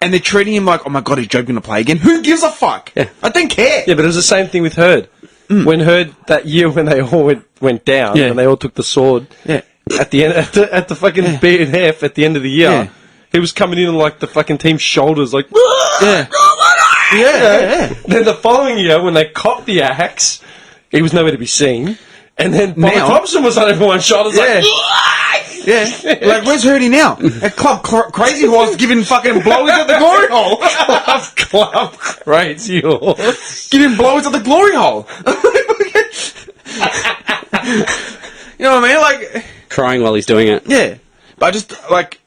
And they're treating him like, oh my god, is Joe going to play again? Who gives a fuck? Yeah. I don't care. Yeah, but it was the same thing with Hurd. When Hurd, that year when they all went down, and they all took the sword, at the end, at the fucking BNF at the end of the year, he was coming in on like the fucking team's shoulders, like, Yeah. Then the following year, when they copped the axe, he was nowhere to be seen. And then Bobby Thompson was on everyone's shoulders, like, Like, where's Hurdy now? At Club Crazy Horse giving fucking blowies at the glory hole. Club Crazy Horse. Giving blowies at the glory hole. You know what I mean? Like, Crying while he's doing it. yeah. But I just, like,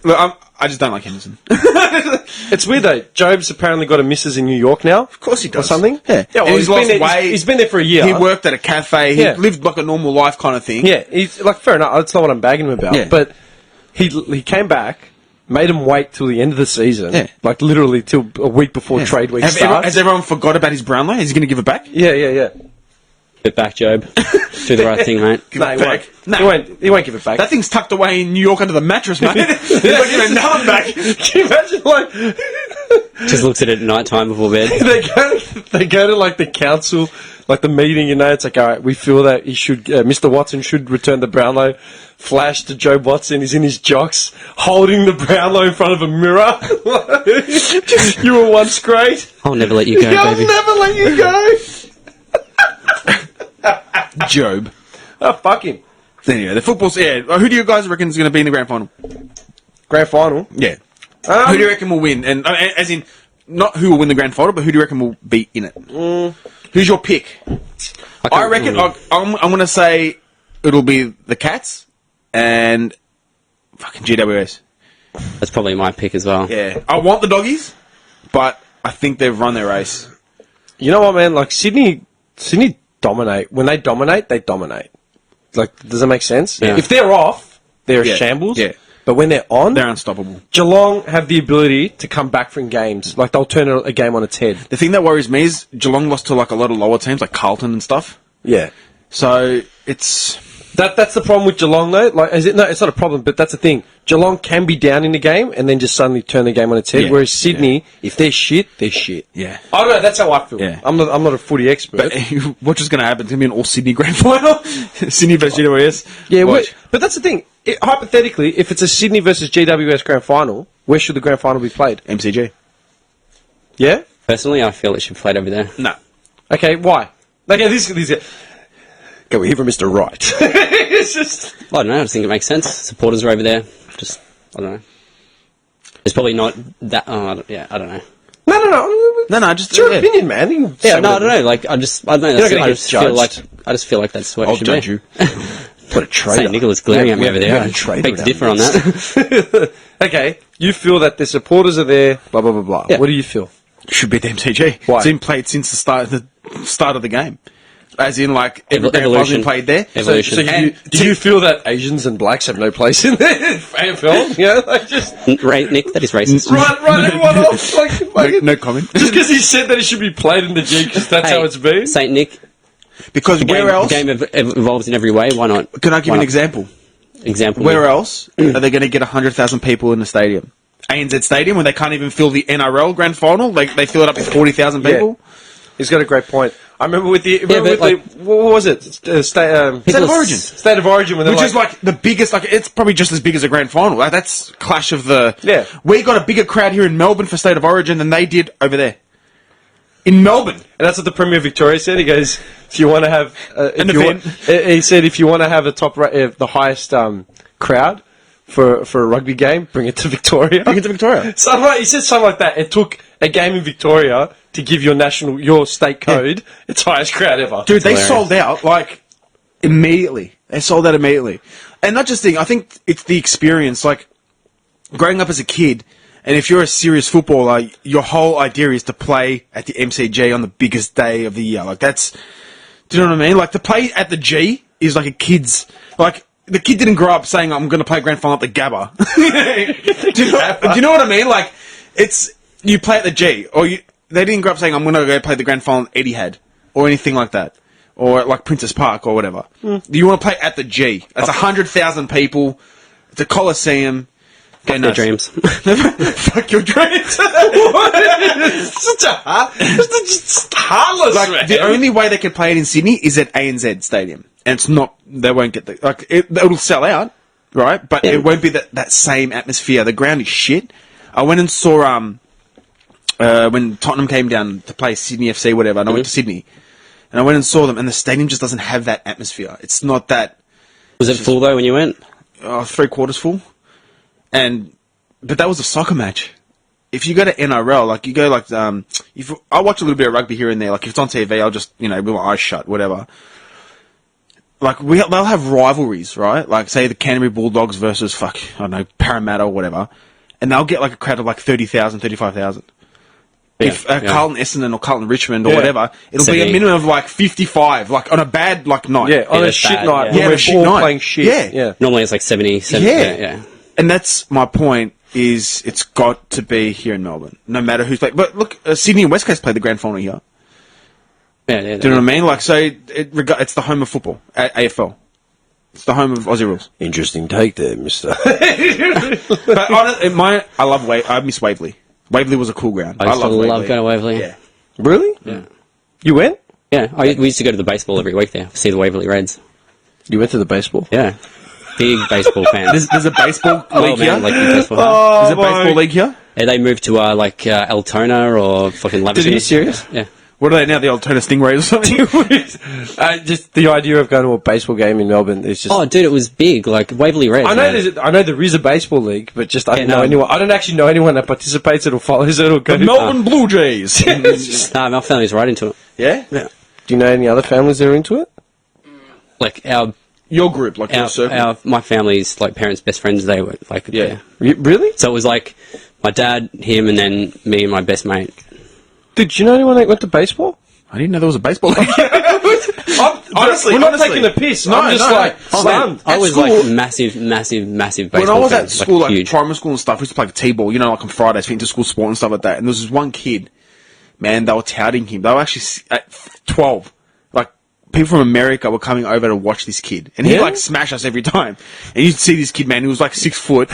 look, I just don't like Henderson. It's weird though. Job's apparently got a missus in New York now. Of course he does. Or something. Yeah. Well, And he's lost been there, weight. he's been there for a year. He worked at a cafe. He Yeah. lived like a normal life kind of thing. Yeah, he's like, fair enough. That's not what I'm bagging him about. Yeah. But he came back, made him wait till the end of the season. Yeah. Like literally till a week before trade week starts. Has everyone forgot about his Brownlow? Is he going to give it back? Yeah. Get back, Job. Do the right thing, mate. Give No, it he back. won't. He won't give it back. That thing's tucked away in New York under the mattress, mate. He's not giving nothing back. Can you imagine, like, Just looks at it at night time before bed. they go to like the council, like the meeting, you know, it's like, all right, we feel that he should, Mr. Watson should return the Brownlow. Flash to Joe Watson, he's in his jocks, holding the Brownlow in front of a mirror. You were once great. I'll never let you go, I'll baby. never let you go. Job. Oh, fuck him. Anyway, the football's... Yeah, who do you guys reckon is going to be in the grand final? Grand final. Yeah. Who do you reckon will win? And as in, not who will win the grand final, but who do you reckon will be in it? Who's your pick? I can't- reckon I'm going to say it'll be the Cats and fucking GWS. That's probably my pick as well. Yeah, I want the Doggies, but I think they've run their race. You know what, man? Like, Sydney dominate. When they dominate, they dominate. Like, does that make sense? Yeah. If they're off, they're Yeah. a shambles. Yeah. But when they're on, They're unstoppable. Geelong have the ability to come back from games. Like, they'll turn a game on its head. The thing that worries me is Geelong lost to like a lot of lower teams, like Carlton and stuff. Yeah. So it's That's the problem with Geelong, though. Like, no, it's not a problem, but that's the thing. Geelong can be down in the game and then just suddenly turn the game on its head. Yeah. Whereas Sydney, if they're shit, they're shit. yeah. I don't know. That's how I feel. Yeah. I'm not a footy expert. But what's just going to happen? It's going to be an all Sydney grand final. Sydney versus GWS. yeah, Watch. but that's the thing. Hypothetically, if it's a Sydney versus GWS grand final, where should the grand final be played? MCG. Yeah. Personally, I feel it should be played over there. No. Okay. Why? Okay. This. Go, we're here for Mr. Right. It's just. I don't know. I just think it makes sense. Supporters are over there. Just, I don't know. It's probably not that. I don't know. No. Just It's your opinion, man. You can Yeah, say no, I whatever. don't know. Like, I don't know. You're not gonna I get just feel like judged. that's the way I'll it should judge be. you. What a traitor. St. Nicholas glaring at me over we there. have a traitor Beg to around differ on this. that. Okay, you feel that the supporters are there, blah, blah, blah, blah. Yeah. What do you feel? Should be the MCG. Why? It's been played since the start of the game. As in, like, every grand final's Evolution. been played there. Evolution. Do you feel that Asians and blacks have no place in the AFL? Yeah, like just... Nick, that is racist. Right, everyone off. Like, No comment. just because he said that it should be played in the G, because that's Hey, how it's been. St. Nick, Because where else? the game evolves in every way. Why not? Can I give you Why an not? example? Example. Where else are they going to get 100,000 people in the stadium? ANZ Stadium, when they can't even fill the NRL grand final, they fill it up with 40,000 people. He's got a great point. I remember with the... what was it? State of Origin. State of Origin. When Which is like the biggest, like it's probably just as big as a grand final. Like, that's clash of the... Yeah. We got a bigger crowd here in Melbourne for State of Origin than they did over there. In Melbourne. And that's what the Premier of Victoria said. He goes, if you want to have... event. He said, if you want to have a the highest crowd for a rugby game, bring it to Victoria. Bring it to Victoria. He said something like that. It took a game in Victoria to give your state code its highest crowd ever. Dude, they hilarious. sold out, like, immediately. They sold out immediately. And not just I think it's the experience, like, growing up as a kid, and if you're a serious footballer, your whole idea is to play at the MCG on the biggest day of the year. Like, do you know what I mean? Like, to play at the G is like a kid's, like, the kid didn't grow up saying, I'm going to play grand final at the Gabba. do you know what I mean? Like, you play at the G, or they didn't grow up saying, I'm going to go play the grand final at Etihad, or anything like that. Or like Princess Park, or whatever. You want to play at the G. That's 100,000 people. It's a coliseum. Go Their nuts. dreams. Fuck your dreams. Such a heartless, Like, man. the only way they can play it in Sydney is at ANZ Stadium. And it's not, they won't get it'll sell out, right? But Yeah. it won't be that same atmosphere. The ground is shit. I went and saw, when Tottenham came down to play Sydney FC, whatever, and I went to Sydney. And I went and saw them, and the stadium just doesn't have that atmosphere. It's not that, Was it full though when you went? 3/4 full. But that was a soccer match. If you go to NRL, like you go like, I watch a little bit of rugby here and there. Like if it's on TV, I'll just, with my eyes shut, whatever. Like they'll have rivalries, right? Like say the Canterbury Bulldogs versus Parramatta or whatever, and they'll get like a crowd of like 30,000, 35,000. If Carlton Essendon or Carlton Richmond or whatever, it'll be a 70. minimum of like 55, like on a bad night. Yeah, on a that's shit bad, night. yeah. When on we're a shit all night. playing shit. Yeah. Normally it's like 70. Yeah. And that's my point, is it's got to be here in Melbourne, no matter who's playing. But look, Sydney and West Coast played the grand final here. Yeah. Do you know what I mean? Like, so it's the home of football, AFL. It's the home of Aussie rules. Interesting take there, mister. But I miss Waverley. Waverley was a cool ground. I used to love love going to Waverley. Yeah. Really? Yeah. You went? Yeah, we used to go to the baseball every week there, see the Waverley Reds. You went to the baseball? Yeah. Big baseball fans. There's a baseball league here. Like big baseball fans. There's a baseball league here. Yeah, they moved to Altona or fucking Laverton. Are you serious? Yeah. What are they now? The Altona Stingrays or something? Just the idea of going to a baseball game in Melbourne is just... Oh, dude, it was big. Like Waverley Reds. I man. know there is a baseball league, but just I don't Yeah, know no. anyone. I don't actually know anyone that participates it or follows it or goes. Melbourne Blue Jays. Nah, my family's right into it. Yeah? Yeah. Do you know any other families that are into it? Like our Your group, like your circle. my family's like parents' best friends. They were like Yeah. Really? So it was like my dad, him, and then me and my best mate. Did you know anyone that went to baseball? I didn't know there was a baseball league. Honestly, we're not taking a piss. No, I'm just no. like, son. I was school- like massive baseball When I was fan, at school, like huge. primary school and stuff, we used to play like T-ball, you know, like on Fridays for inter-school sport and stuff like that. And there was this one kid, man, they were touting him. They were actually at 12. Like, people from America were coming over to watch this kid. And he'd Yeah? like smash us every time. And you'd see this kid, man, he was like 6 foot.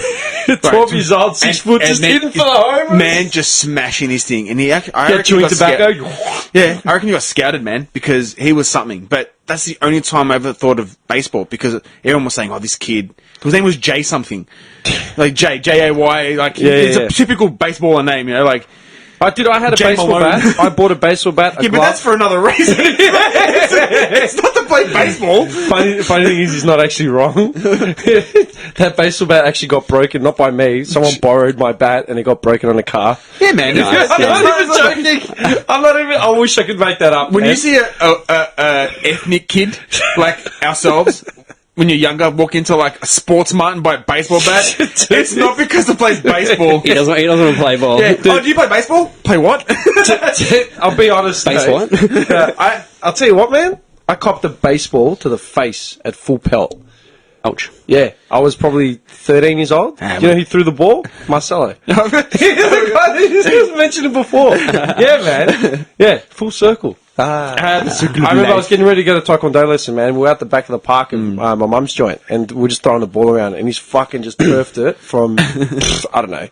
12 years old, 6 foot, just then in for the home. Man, just smashing this thing. And he actually, I Yeah, reckon he chewing got tobacco. yeah, I reckon he got scouted, man, because he was something. But that's the only time I ever thought of baseball, because everyone was saying, oh, this kid, his name was Jay something. Like J-A-Y, like, it's yeah. a typical baseballer name, you know, like... I had a Jay baseball Malone. bat. I bought a baseball bat. Yeah, but that's for another reason. it's not to play baseball. Funny thing is, he's not actually wrong. That baseball bat actually got broken, not by me. Someone borrowed my bat and it got broken on a car. Yeah, man. Nice, I'm yeah. not even joking. I wish I could make that up. When man. you see a ethnic kid like ourselves, when you're younger, walk into like a sports mart and buy a baseball bat, it's not because he plays baseball. He doesn't want to play ball. Yeah. Oh, do you play baseball? Play what? I'll be honest. Base though. what? I'll tell you what, man. I copped a baseball to the face at full pelt. Ouch. Yeah, I was probably 13 years old. Ah, Do you know who threw the ball? Marcelo. He was mentioned it before. Yeah, man. Yeah, full circle. I remember I was getting ready to go to Taekwondo lesson, man. We were out the back of the park at my mum's joint, and we were just throwing the ball around, and he's fucking just turfed it from, I don't know,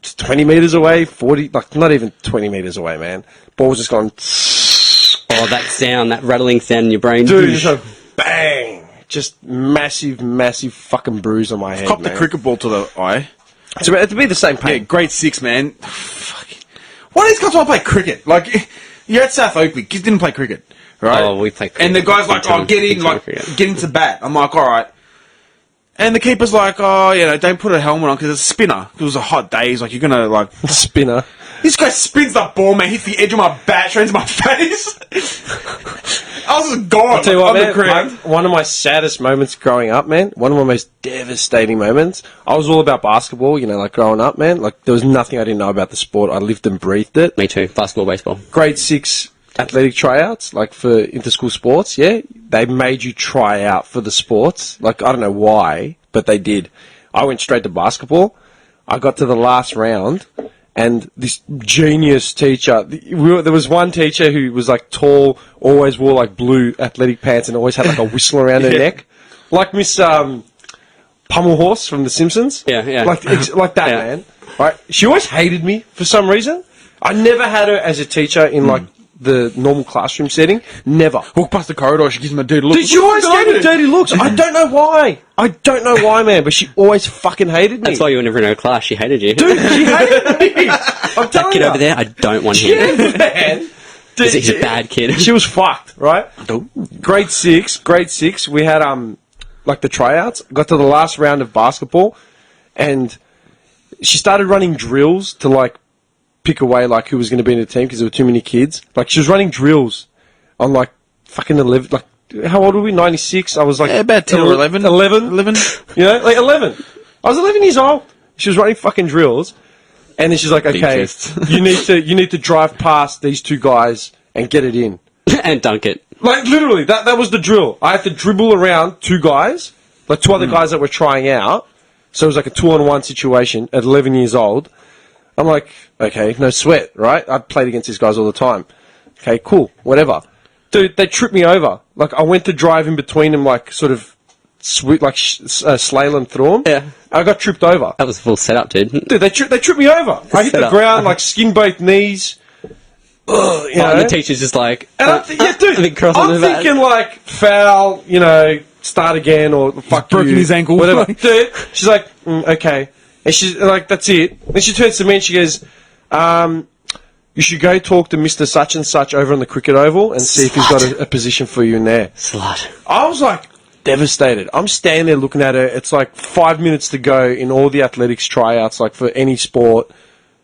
just 20 metres away, 40, like not even 20 metres away, man. Ball was just going, Oh, that sound, that rattling sound in your brain. dude, just like, bang. Just massive fucking bruise on my head, Cop man. the cricket ball to the eye. So it'd be the same Yeah, pain. grade 6, man. Fuck. Why do these guys want to play cricket? Like, you're at South Oakley, kids didn't play cricket, right? Oh, we play cricket. And the guy's like, Big time, oh, get big in, time like, cricket. get into bat. I'm like, alright. And the keeper's like, oh, you know, don't put a helmet on because it's a spinner. It was a hot day. He's like, you're gonna, like... Spinner. This guy spins that ball, man, hits the edge of my bat, straight into my face. I was just gone. I'll tell you what, on the man, ground. one of my saddest moments growing up, man, one of my most devastating moments, I was all about basketball, you know, like growing up, man. Like, there was nothing I didn't know about the sport. I lived and breathed it. Me too. Basketball, baseball. Grade 6 athletic tryouts, like for inter-school sports, yeah, they made you try out for the sports. Like, I don't know why, but they did. I went straight to basketball. I got to the last round, and this genius teacher, there was one teacher who was like tall, always wore like blue athletic pants, and always had like a whistle around her neck, like Miss Pummelhorse from The Simpsons. Yeah. Like that, Yeah. man. Right? She always hated me for some reason. I never had her as a teacher in like the normal classroom setting. Never. Walk past the corridor, she gives him a dirty look. Did you always get me dirty looks? I don't know why. I don't know why, man, but she always fucking hated me. That's why you were never in her class. She hated you. Dude, she hated me. I'm telling That kid you. over there, I don't want him. Yeah, man. Dude, He's a bad kid. She was fucked, right? Grade 6, we had like the tryouts. Got to the last round of basketball, and she started running drills to like pick away like who was going to be in the team because there were too many kids. Like she was running drills on like fucking 11. Like how old were we? 96. I was like about 10 or 11. 11. 11. You know, like 11. I was 11 years old. She was running fucking drills, and then she's like, "Okay, chest. you need to drive past these two guys and get it in." And dunk it. Like literally, that was the drill. I had to dribble around two guys, like two other guys that were trying out. So it was like a 2-on-1 situation at 11 years old. I'm like, okay, no sweat, right? I'd played against these guys all the time. Okay, cool, whatever. Dude, they tripped me over. Like, I went to drive in between them, like, sort of, slalom through them. Yeah. I got tripped over. That was a full setup, dude. Dude, they tripped me over. I hit the Setup. ground, like, skin both knees. Ugh, you know? And the teacher's just like, And I'm big cross on I'm the bat. thinking like foul, you know, start again or fuck broken you, his ankle. whatever. Dude, she's like, okay, and she's like, that's it. Then she turns to me and she goes, you should go talk to Mr. Such and Such over on the cricket oval and see if he's got a position for you in there. Slut. I was like devastated. I'm standing there looking at her. It's like 5 minutes to go in all the athletics tryouts, like for any sport.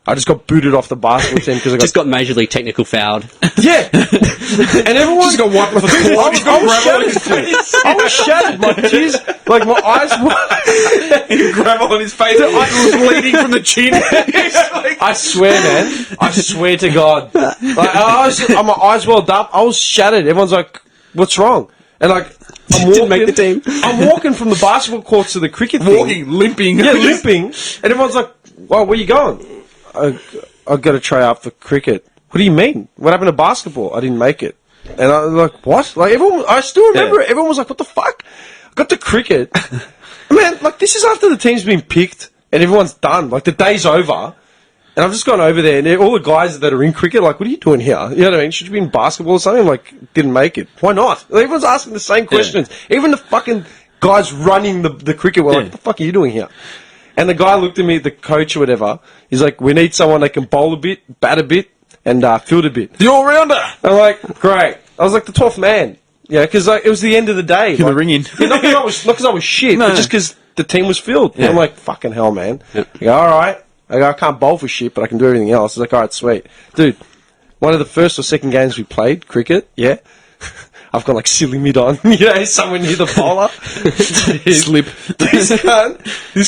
I just got booted off the basketball team because I Just got majorly technical fouled. yeah, and everyone Just got wiped off the court. Just got gravel on his face. I was shattered. My tears, like my eyes were. Gravel on his face. It was bleeding from the chin. I swear, man. I swear to God. Like, my eyes welled up. I was shattered. Everyone's like, "What's wrong?" And like, I'm walking. Didn't make the team. I'm walking from the basketball courts to the cricket thing. Walking, limping. Yeah, limping. And everyone's like, "Well, where you going?" I've got to try out for cricket. What do you mean? What happened to basketball? I didn't make it. And I was like, what? Like, everyone, I still remember it. Everyone was like, what the fuck? I got to cricket. Man, like, this is after the team's been picked and everyone's done. Like, the day's over. And I've just gone over there and all the guys that are in cricket, like, what are you doing here? You know what I mean? Should you be in basketball or something? Like, didn't make it. Why not? Like, everyone's asking the same questions. Even the fucking guys running the cricket were like, what the fuck are you doing here? And the guy looked at me, the coach or whatever. He's like, we need someone that can bowl a bit, bat a bit, and field a bit. The all-rounder. I'm like, great. I was like the 12th man. Yeah, because like, it was the end of the day. Give like, the ring in. Yeah, not because I was shit, but just because the team was filled. Yeah. I'm like, fucking hell, man. I go, all right. I go, I can't bowl for shit, but I can do everything else. He's like, all right, sweet. Dude, one of the first or second games we played, cricket, yeah. I've got like silly mid on, you know, somewhere near the bowler. Slip. This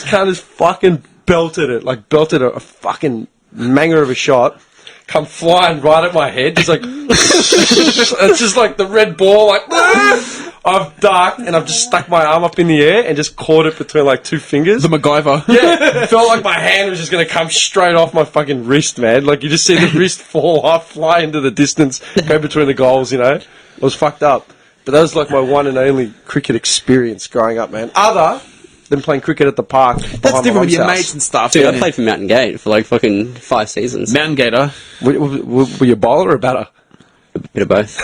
cunt has fucking belted it, like belted a fucking manger of a shot. Come flying right at my head. It's like, it's just like the red ball, like, I've ducked and I've just stuck my arm up in the air and just caught it between like two fingers. The MacGyver. Yeah, it felt like my hand was just going to come straight off my fucking wrist, man. Like, you just see the wrist fall off, fly into the distance, go between the goals, you know. It was fucked up. But that was like my one and only cricket experience growing up, man. Other than playing cricket at the park. That's different with your mates and stuff. Dude, I played for Mountain Gate for like fucking 5 seasons. Mountain Gator. Were you a bowler or a batter? A bit of both.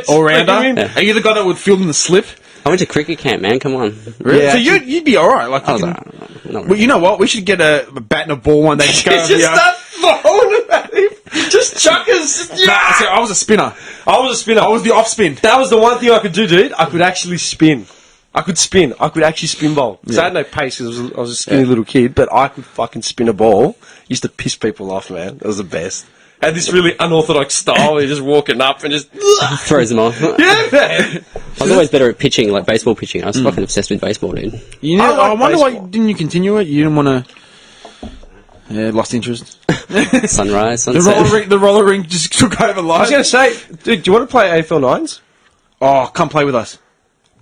All-rounder. Are you the guy that would field in the slip? I went to cricket camp, man. Come on. Really? Yeah. So you'd be alright. Like, I was you like, can- not well, you know what? We should get a bat and a ball one day. Just go over Just here. start throwing it at him. Just chuckers. Nah, see, I was a spinner. I was a spinner. I was the off spin. That was the one thing I could do, dude. I could actually spin. I could spin. I could actually spin ball. Because I had no pace because I was a skinny little kid, but I could fucking spin a ball. Used to piss people off, man. It was the best. Had this really unorthodox style where you're just walking up and just... throws them off. Yeah, man. I was always better at pitching, like baseball pitching. I was fucking obsessed with baseball, dude. You know, I I like wonder why baseball. didn't you continue it? You didn't want to... Yeah, lost interest. Sunrise, The sunset. roller rink just took over I was life. going to say, dude, do you want to play AFL 9s? Oh, come play with us.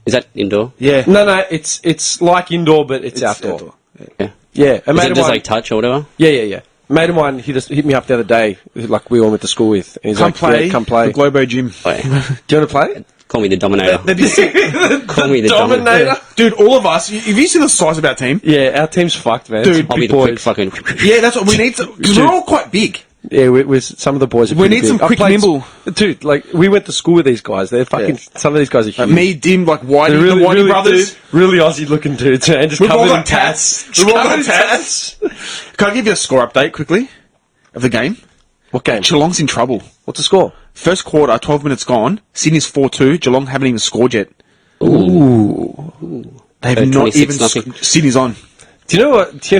Is that indoor? Yeah. No, it's like indoor, but it's outdoor. Yeah. Yeah, a Is mate it of just mine. like touch or whatever? Yeah. A mate of mine hit me up the other day, like we all went to school with. And he's Come like, play. yeah, come play. The Globo Gym. Like, Do you want to play? call me the Dominator. Call me the Dominator. Dominator. Dude, all of us. Have you seen the size of our team? Yeah, our team's fucked, man. Dude, Some I'll be big the quick boys. fucking... Yeah, that's what we need. Because we're all quite big. Yeah, we're some of the boys are We pretty need big. some I've quick, played- nimble. Dude, like, we went to school with these guys. They're fucking... Some of these guys are huge. Me, Dim, like Whitey, They're really, the Whitey really, brothers. dude, really Aussie-looking dudes, man. Just We've all covered in got tats. tats. We've all Covered got in tats. Can I give you a score update quickly of the game? What game? Geelong's in trouble. What's the score? First quarter, 12 minutes gone. Sydney's 4-2. Geelong haven't even scored yet. Ooh. They have So not 26 even... nothing. Sydney's on. Do you know what?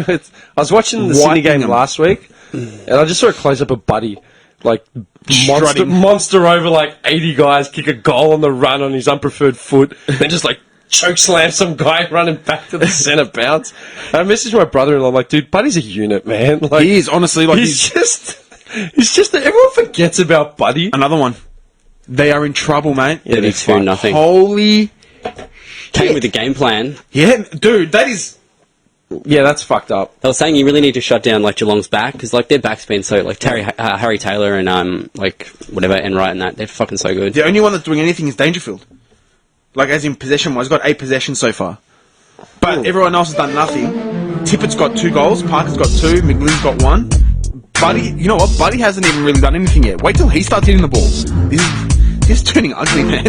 I was watching the Sydney Wiping game them. last week, and I just saw a close-up of Buddy, like, Strutting. monster over, like, 80 guys, kick a goal on the run on his unpreferred foot, and just, like, choke slam some guy running back to the centre bounce. And I messaged my brother-in-law, I'm like, dude, Buddy's a unit, man. Like, He is, honestly, like... he's just, everyone forgets about Buddy. Another one. They are in trouble, mate. Yeah, they're 32-0. Holy... Came with the game plan. Yeah, dude, that is... Yeah, that's fucked up. They were saying you really need to shut down like Geelong's back because like their back's been so like Harry Taylor and like whatever Enright and that they're fucking so good. The only one that's doing anything is Dangerfield. Like, as in possession-wise, got 8 possessions so far. But everyone else has done nothing. Tippett's got 2 goals, Parker's got 2, McGlynn's got 1. Buddy, you know what? Buddy hasn't even really done anything yet. Wait till he starts hitting the ball. This is turning ugly, man.